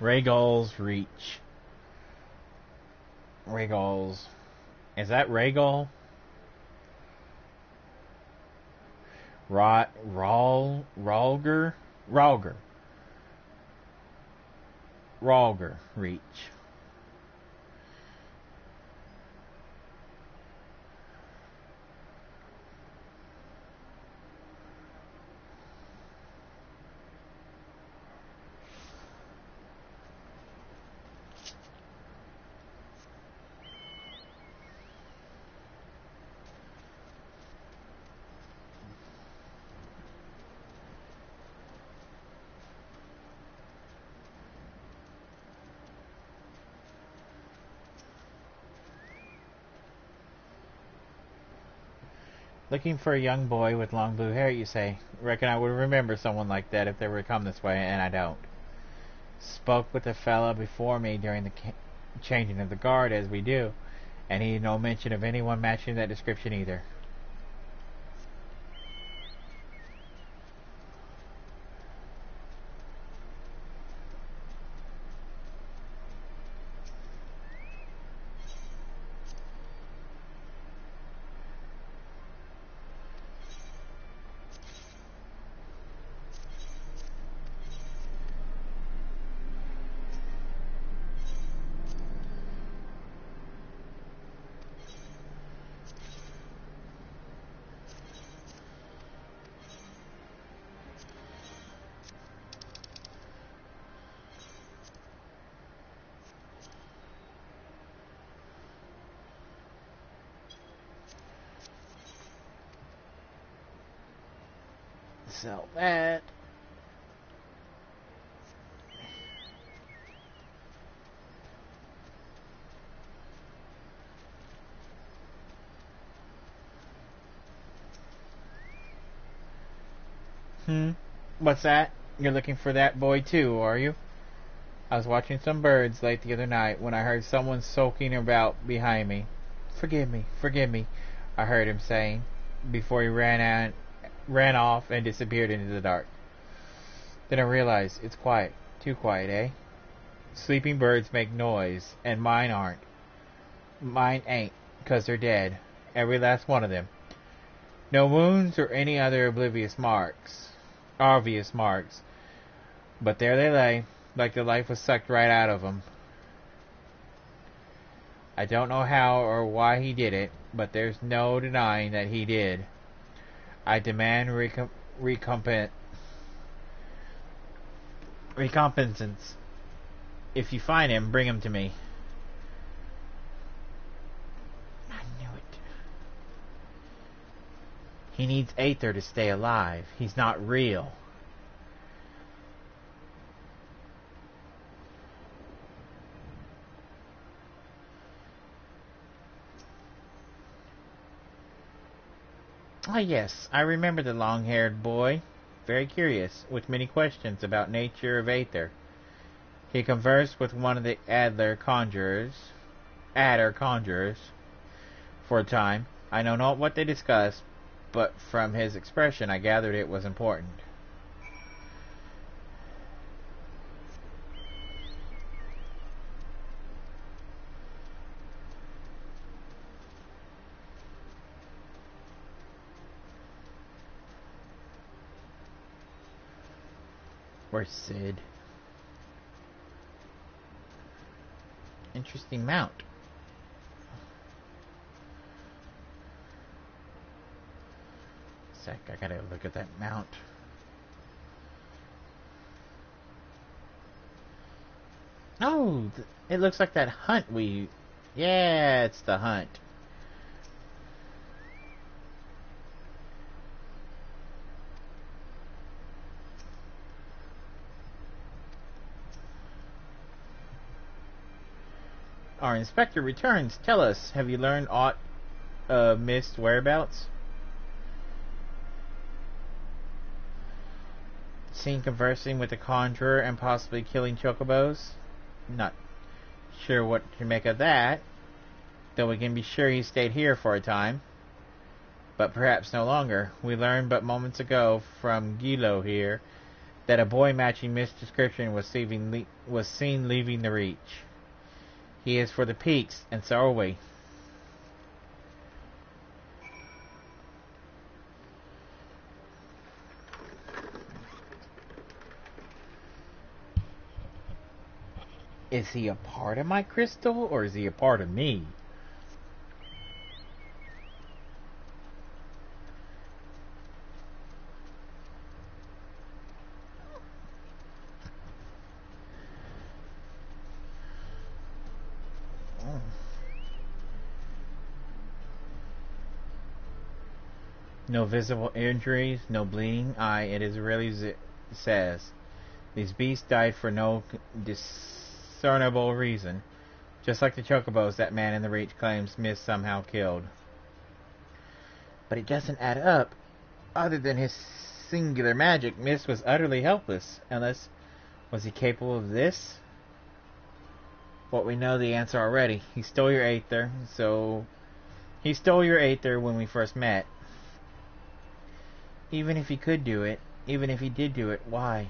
Rhaegal's Reach. Rhaegal's. Is that Rhaegal? Rhalger Reach. Looking for a young boy with long blue hair, you say? Reckon I would remember someone like that if they were to come this way, and I don't. Spoke with a fella before me during the changing of the guard, as we do, and he had no mention of anyone matching that description either. So that. What's that? You're looking for that boy too, are you? I was watching some birds late the other night when I heard someone sulking about behind me. Forgive me, I heard him saying, before he ran off and disappeared into the dark. Then I realized it's quiet. Too quiet, eh? Sleeping birds make noise, and mine aren't. Mine ain't, 'cause they're dead. Every last one of them. No wounds or any other obvious marks. But there they lay, like the life was sucked right out of them. I don't know how or why he did it, but there's no denying that he did. I demand recompensance. If you find him, bring him to me. I knew it. He needs Aether to stay alive. He's not real. Ah, yes, I remember the long-haired boy. Very curious, with many questions about nature of Aether. He conversed with one of the Adder conjurers, for a time. I know not what they discussed, but from his expression I gathered it was important. Where's Sid? Interesting mount. Sec, I gotta look at that mount. Oh, it looks like that hunt we... Yeah, it's the hunt. Our inspector returns. Tell us, have you learned aught of Mist's whereabouts? Seen conversing with the conjurer and possibly killing chocobos? Not sure what to make of that, though we can be sure he stayed here for a time. But perhaps no longer. We learned but moments ago from Gilo here that a boy matching Mist's description was seen leaving the Reach. He is for the peaks, and so are we. Is he a part of my crystal, or is he a part of me? No visible injuries, no bleeding. Aye, it is really says. These beasts died for no discernible reason. Just like the chocobos that man in the Reach claims Mist somehow killed. But it doesn't add up. Other than his singular magic, Mist was utterly helpless. Unless, was he capable of this? What we know the answer already. He stole your Aether, he stole your Aether when we first met. Even if he could do it, even if he did do it, why?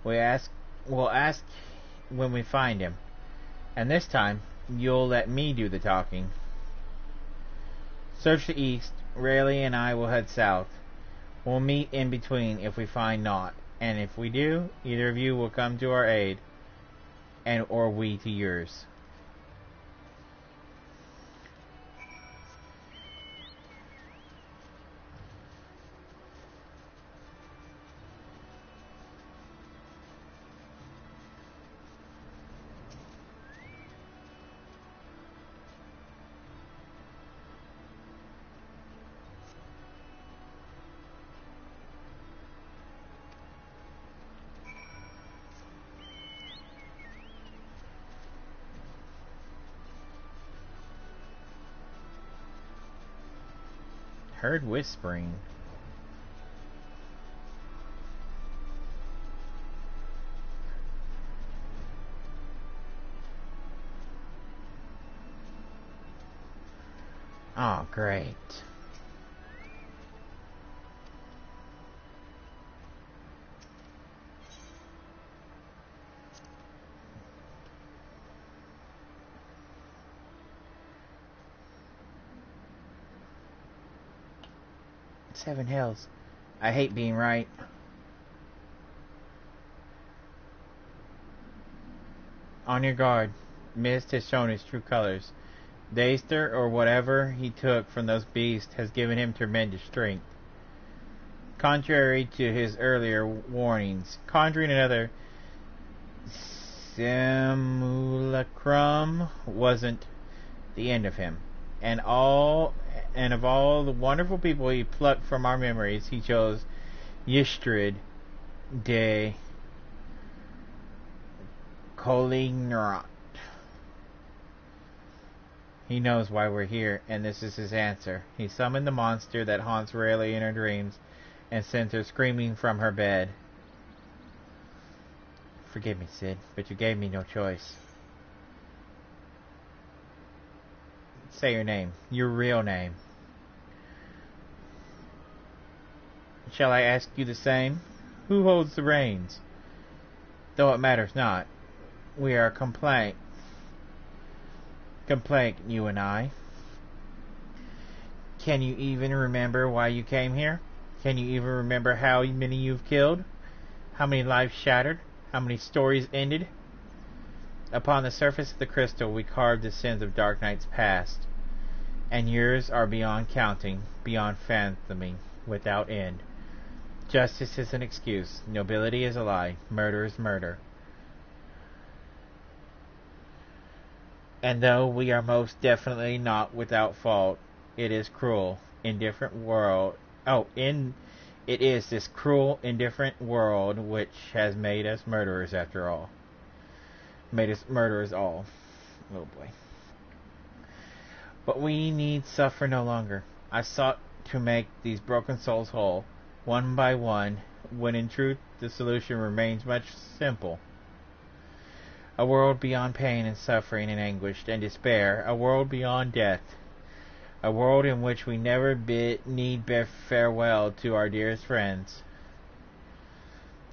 We'll ask when we find him. And this time, you'll let me do the talking. Search the east. Rayleigh and I will head south. We'll meet in between if we find naught. And if we do, either of you will come to our aid, or we to yours. Heard whispering. Great. Seven hells. I hate being right. On your guard. Mist has shown his true colors. Daster, or whatever he took from those beasts, has given him tremendous strength. Contrary to his earlier warnings, conjuring another simulacrum wasn't the end of him. And of all the wonderful people he plucked from our memories, he chose Ystrad de Colignarat. He knows why we're here, and this is his answer. He summoned the monster that haunts Rayleigh in her dreams and sent her screaming from her bed. Forgive me, Sid, but you gave me no choice. Say your name. Your real name. Shall I ask you the same? Who holds the reins? Though it matters not. We are complaint, you and I. Can you even remember why you came here? Can you even remember how many you've killed? How many lives shattered? How many stories ended? Upon the surface of the crystal we carved the sins of Dark Knight's past, and yours are beyond counting, beyond fathoming, without end. Justice is an excuse, nobility is a lie, murder is murder. And though we are most definitely not without fault, it is cruel, indifferent world. It is this cruel, indifferent world which has made us murderers after all. Made us murderers all. Oh boy. But we need suffer no longer. I sought to make these broken souls whole, one by one, when in truth the solution remains much simple. A world beyond pain and suffering and anguish and despair, a world beyond death, a world in which we never need bid farewell to our dearest friends.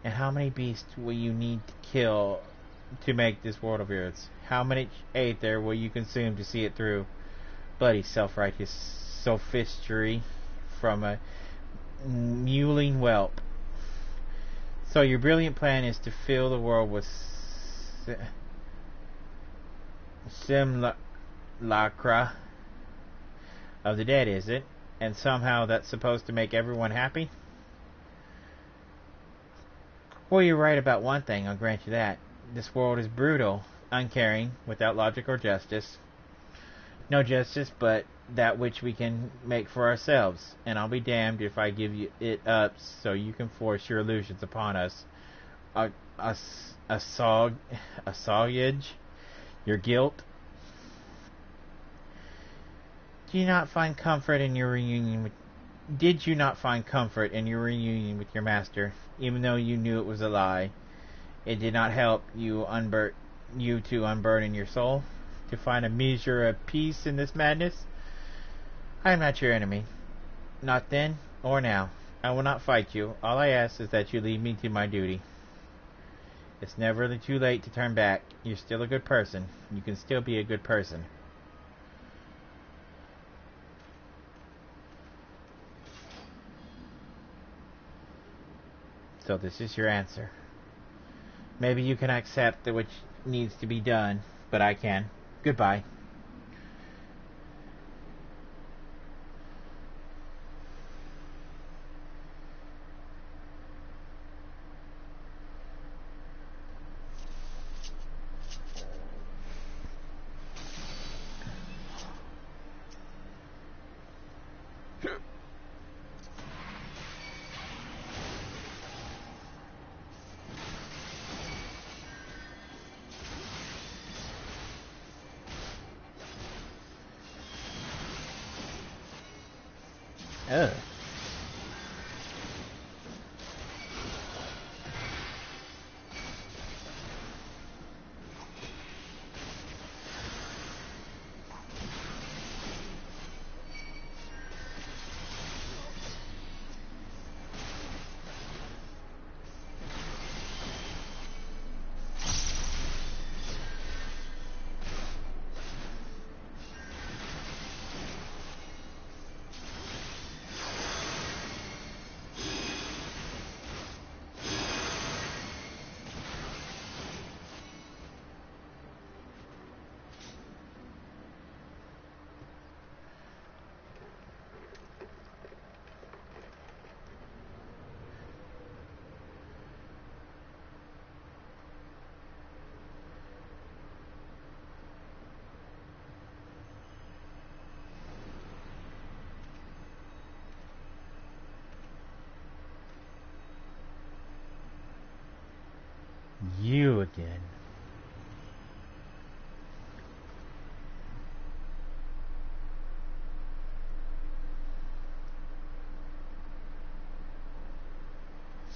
And how many beasts will you need to kill to make this world of yours? How many aether will you consume to see it through? Bloody self-righteous sophistry from a mewling whelp. So your brilliant plan is to fill the world with simulacra of the dead, is it? And somehow that's supposed to make everyone happy? Well, you're right about one thing, I'll grant you that. This world is brutal, uncaring, without logic or justice. No justice but that which we can make for ourselves, and I'll be damned if I give you it up so you can force your illusions upon us. Assuage your guilt. Did you not find comfort in your reunion with your master, even though you knew it was a lie? It did not help you to unburden your soul, to find a measure of peace in this madness? I am not your enemy. Not then, or now. I will not fight you. All I ask is that you leave me to my duty. It's never too late to turn back. You're still a good person. You can still be a good person. So this is your answer. Maybe you can accept that which needs to be done, but I can. Goodbye. Ugh.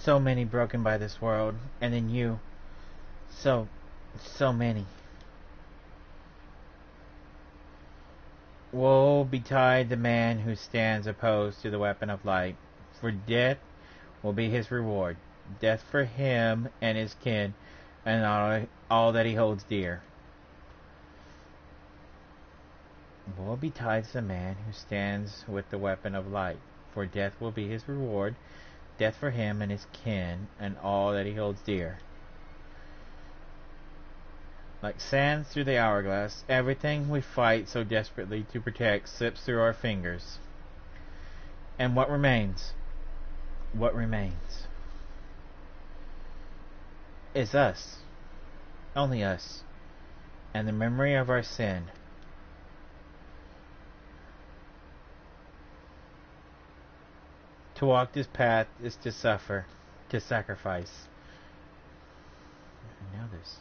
So many broken by this world, and then you. So many. Woe betide the man who stands opposed to the weapon of light, for death will be his reward. Death for him and his kin, and all that he holds dear. Woe betides the man who stands with the weapon of light, for death will be his reward. Death for him and his kin, and all that he holds dear. Like sands through the hourglass, everything we fight so desperately to protect slips through our fingers. And what remains? What remains? Is us. Only us. And the memory of our sin. To walk this path is to suffer, to sacrifice. I know this.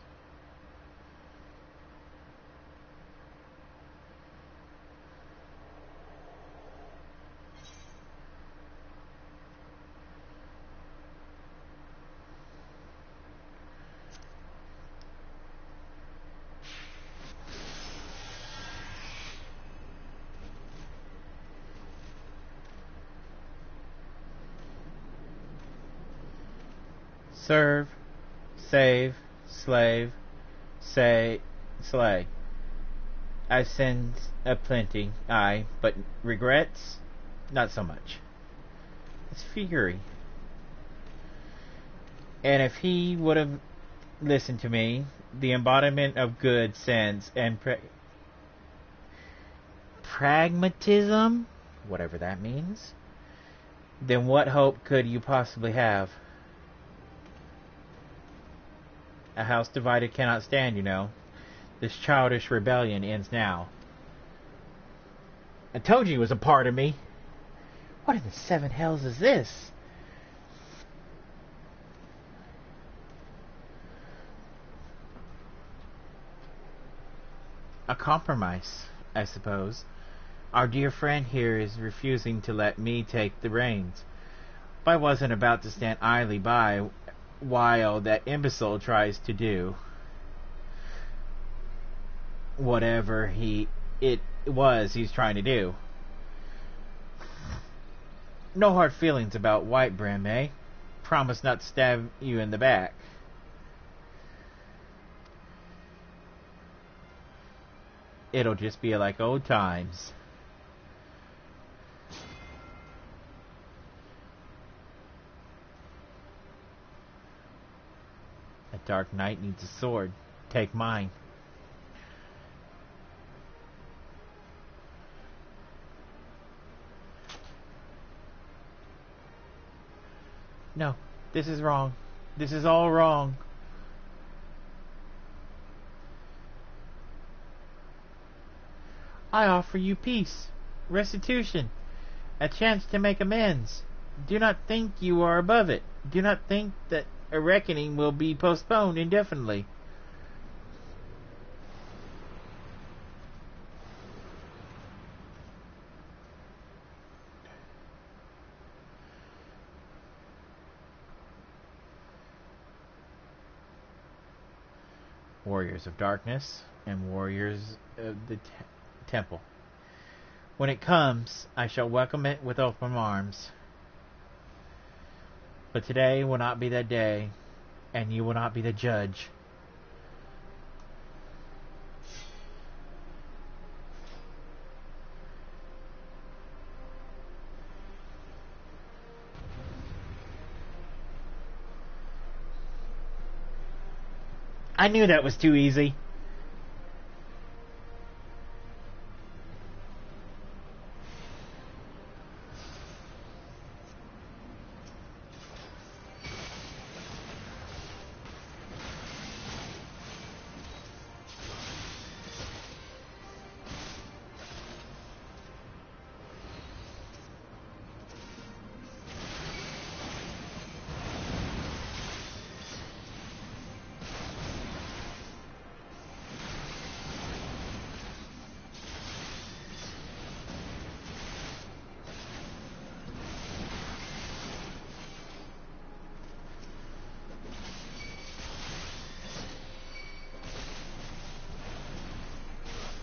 Serve, save, slave, say, slay. I've sinned aplenty, aye, but regrets? Not so much. It's fury. And if he would have listened to me, the embodiment of good sense and pragmatism, whatever that means, then what hope could you possibly have? A house divided cannot stand, you know. This childish rebellion ends now. I told you he was a part of me. What in the seven hells is this? A compromise, I suppose. Our dear friend here is refusing to let me take the reins. But I wasn't about to stand idly by while that imbecile tries to do whatever it was he's trying to do. No hard feelings about White Brim, eh? Promise not to stab you in the back. It'll just be like old times. A dark knight needs a sword. Take mine. No, this is wrong. This is all wrong. I offer you peace, restitution, a chance to make amends. Do not think you are above it. Do not think that a reckoning will be postponed indefinitely. Warriors of darkness and warriors of the temple. When it comes, I shall welcome it with open arms. But today will not be that day, and you will not be the judge. I knew that was too easy.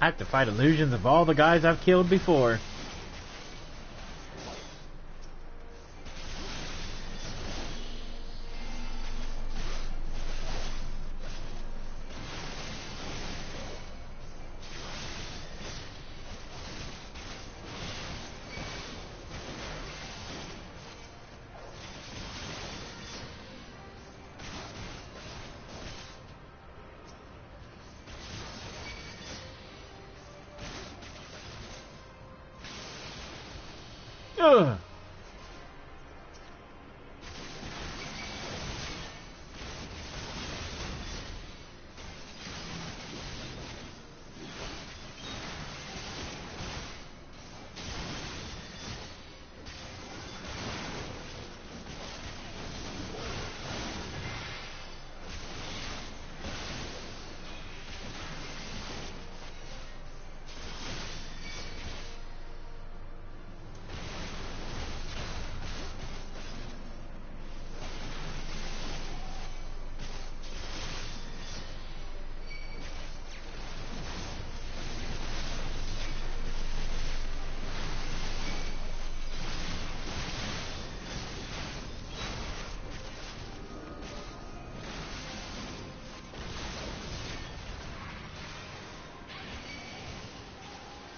I have to fight illusions of all the guys I've killed before. Ugh.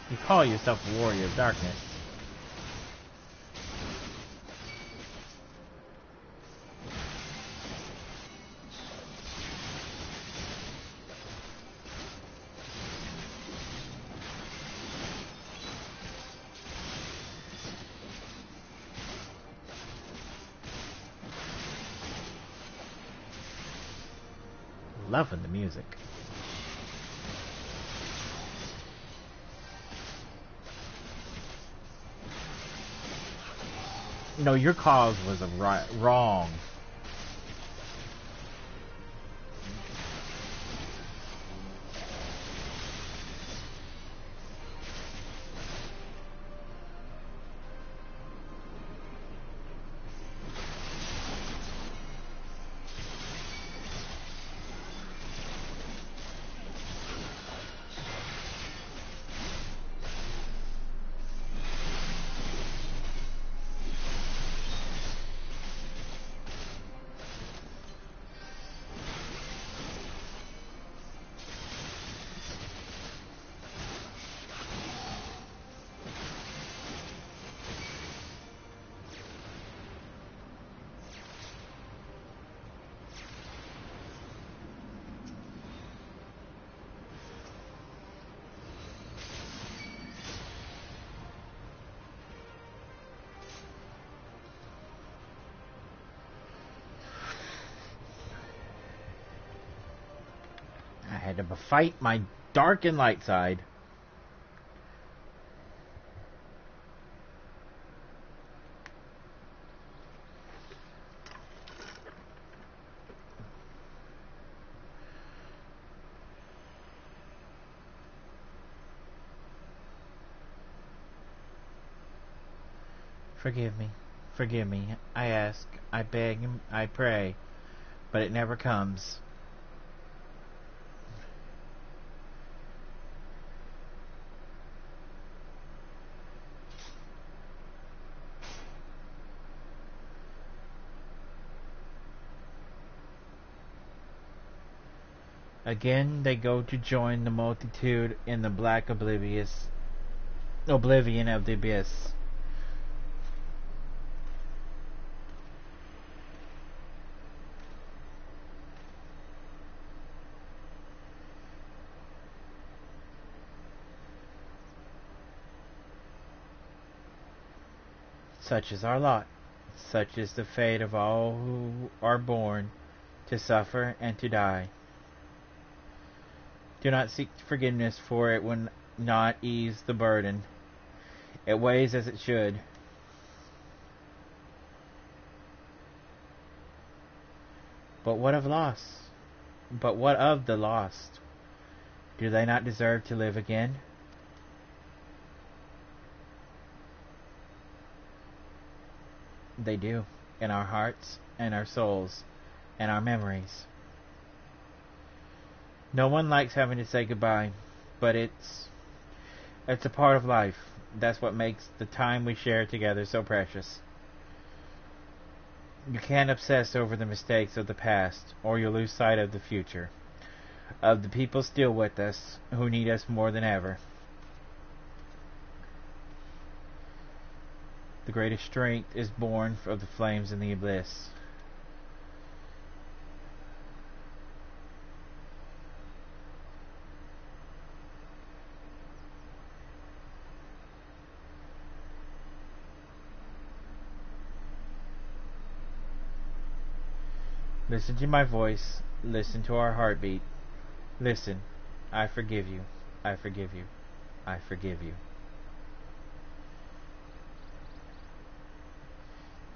You call yourself a warrior of darkness. Loving the music. No, your cause was wrong. I had to fight my dark and light side. Forgive me, I ask, I beg, I pray, but it never comes. Again they go to join the multitude in the black oblivion of the abyss. Such is our lot. Such is the fate of all who are born to suffer and to die. Do not seek forgiveness, for it will not ease the burden. It weighs as it should. But what of loss? But what of the lost? Do they not deserve to live again? They do, in our hearts and our souls and our memories. No one likes having to say goodbye, but it's a part of life. That's what makes the time we share together so precious. You can't obsess over the mistakes of the past, or you'll lose sight of the future, of the people still with us, who need us more than ever. The greatest strength is born of the flames in the abyss. Listen to my voice. Listen to our heartbeat. Listen. I forgive you. I forgive you. I forgive you.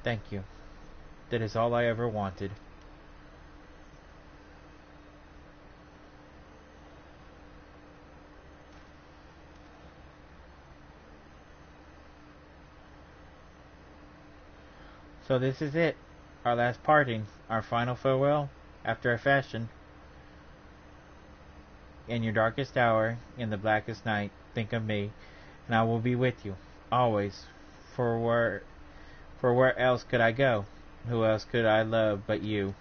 Thank you. That is all I ever wanted. So this is it. Our last parting. Our final farewell. After a fashion. In your darkest hour, in the blackest night, think of me, and I will be with you, always. For where else could I go? Who else could I love but you?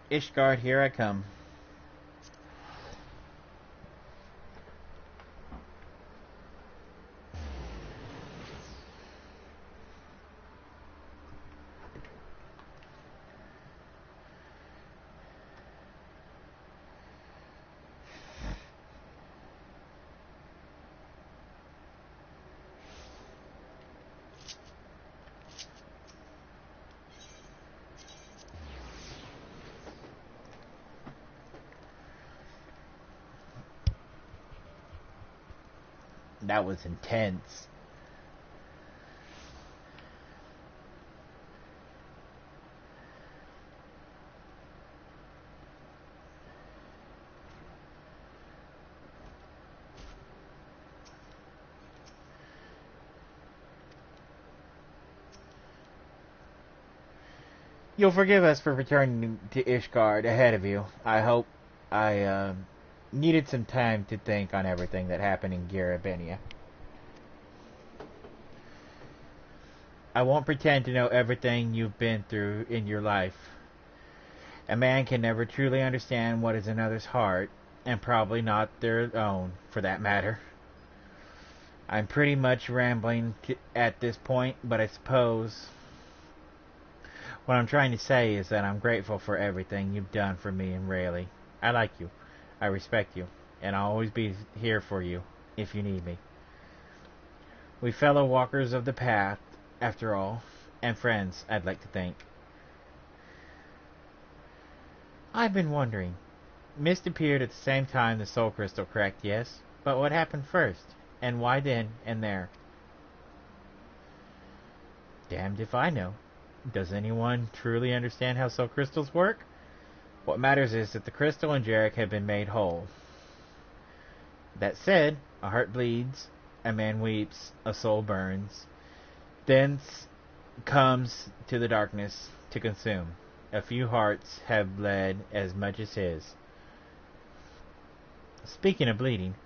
Ishgard, here I come. That was intense. You'll forgive us for returning to Ishgard ahead of you. I hope I needed some time to think on everything that happened in Garabenia. I won't pretend to know everything you've been through in your life. A man can never truly understand what is another's heart, and probably not their own, for that matter. I'm pretty much rambling at this point, but I suppose what I'm trying to say is that I'm grateful for everything you've done for me and Rayleigh. I like you. I respect you, and I'll always be here for you, if you need me. We fellow walkers of the path, after all, and friends, I'd like to think. I've been wondering. Mist appeared at the same time the soul crystal, correct? Yes? But what happened first? And why then and there? Damned if I know. Does anyone truly understand how soul crystals work? What matters is that the crystal and Jarek have been made whole. That said, a heart bleeds, a man weeps, a soul burns. Thence comes to the darkness to consume. A few hearts have bled as much as his. Speaking of bleeding,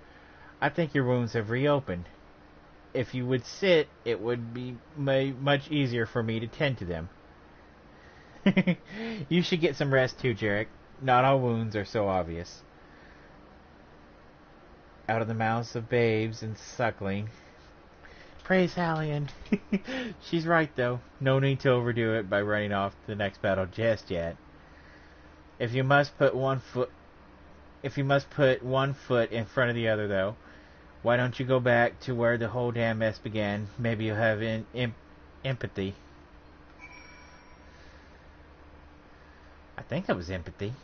I think your wounds have reopened. If you would sit, it would be much easier for me to tend to them. You should get some rest too, Jarek. Not all wounds are so obvious. Out of the mouths of babes and suckling. Praise Hallian. She's right, though. No need to overdo it by running off to the next battle just yet. If you must put one foot If you must put one foot in front of the other, though, why don't you go back to where the whole damn mess began? Maybe you'll have empathy. I think that was empathy.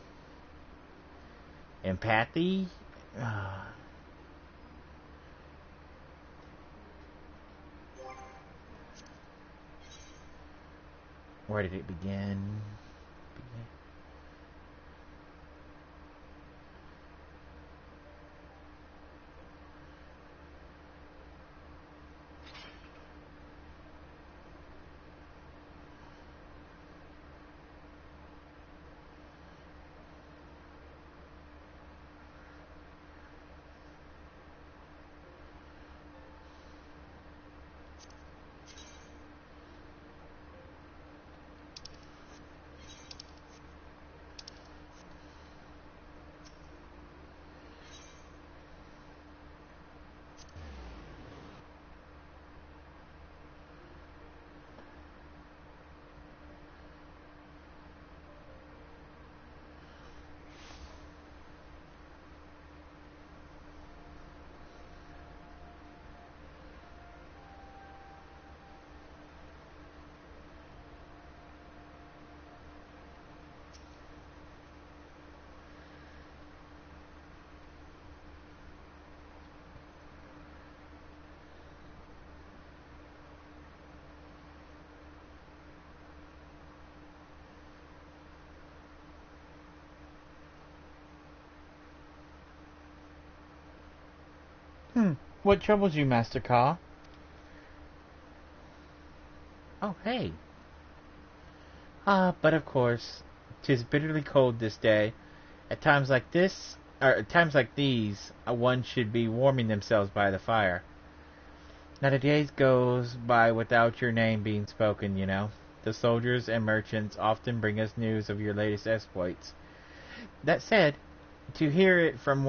Empathy? Where did it begin? What troubles you, Master Ka? Oh, hey. But of course, 'tis bitterly cold this day. At times like this, or at times like these, one should be warming themselves by the fire. Not a day goes by without your name being spoken, you know. The soldiers and merchants often bring us news of your latest exploits. That said, to hear it from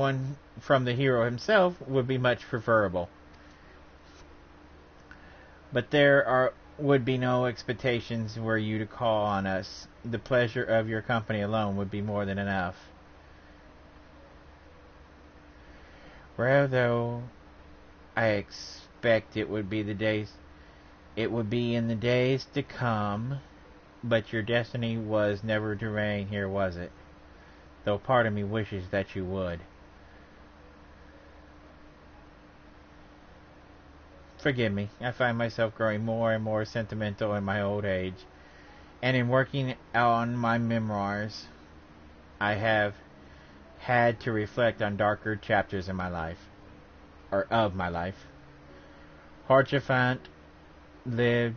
the hero himself would be much preferable. But would be no expectations were you to call on us. The pleasure of your company alone would be more than enough. Rare though I expect it would be in the days to come, but your destiny was never to reign here, was it? Though part of me wishes that you would. Forgive me, I find myself growing more and more sentimental in my old age, and in working on my memoirs, I have had to reflect on darker chapters in my life, or of my life. Harchefant lived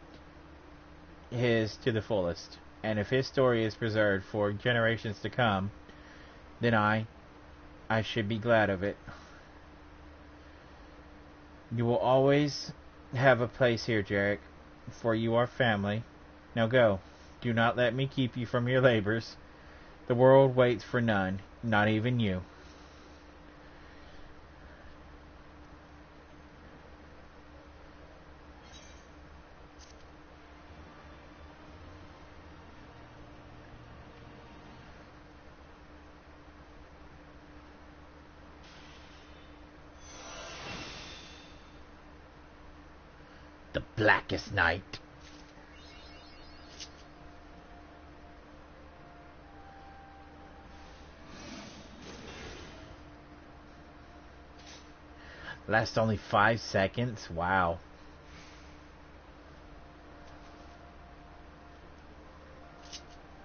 his to the fullest, and if his story is preserved for generations to come, then I should be glad of it. You will always have a place here, Jarek, for you are family. Now go. Do not let me keep you from your labors. The world waits for none, not even you. The blackest night. Lasts only 5 seconds? Wow.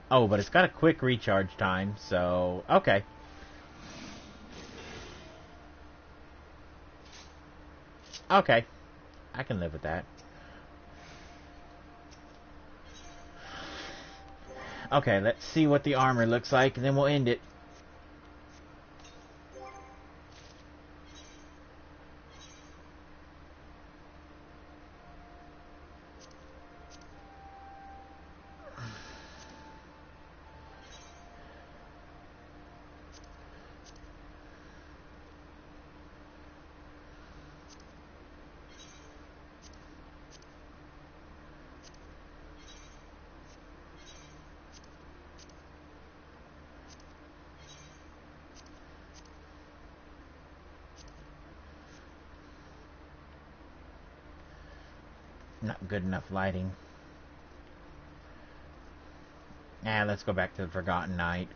Oh, but it's got a quick recharge time, so... okay. Okay. I can live with that. Okay, let's see what the armor looks like, and then we'll end it. Not good enough lighting. Let's go back to the Forgotten Night.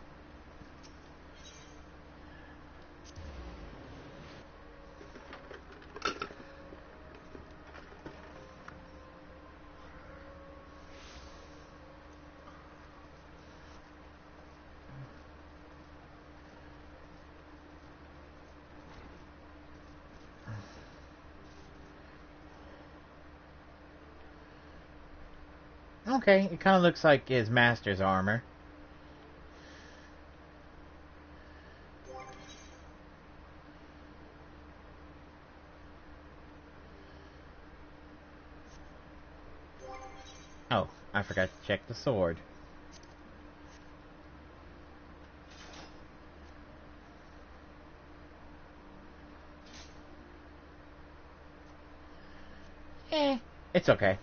Okay, it kind of looks like his master's armor. Oh, I forgot to check the sword. It's okay.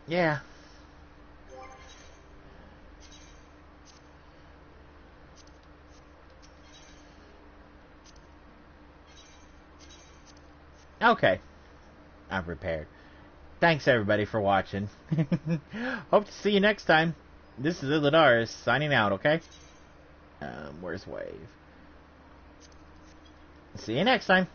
Yeah. Okay. I'm prepared. Thanks everybody for watching. Hope to see you next time. This is Illidaris signing out, okay? Where's Wave? See you next time.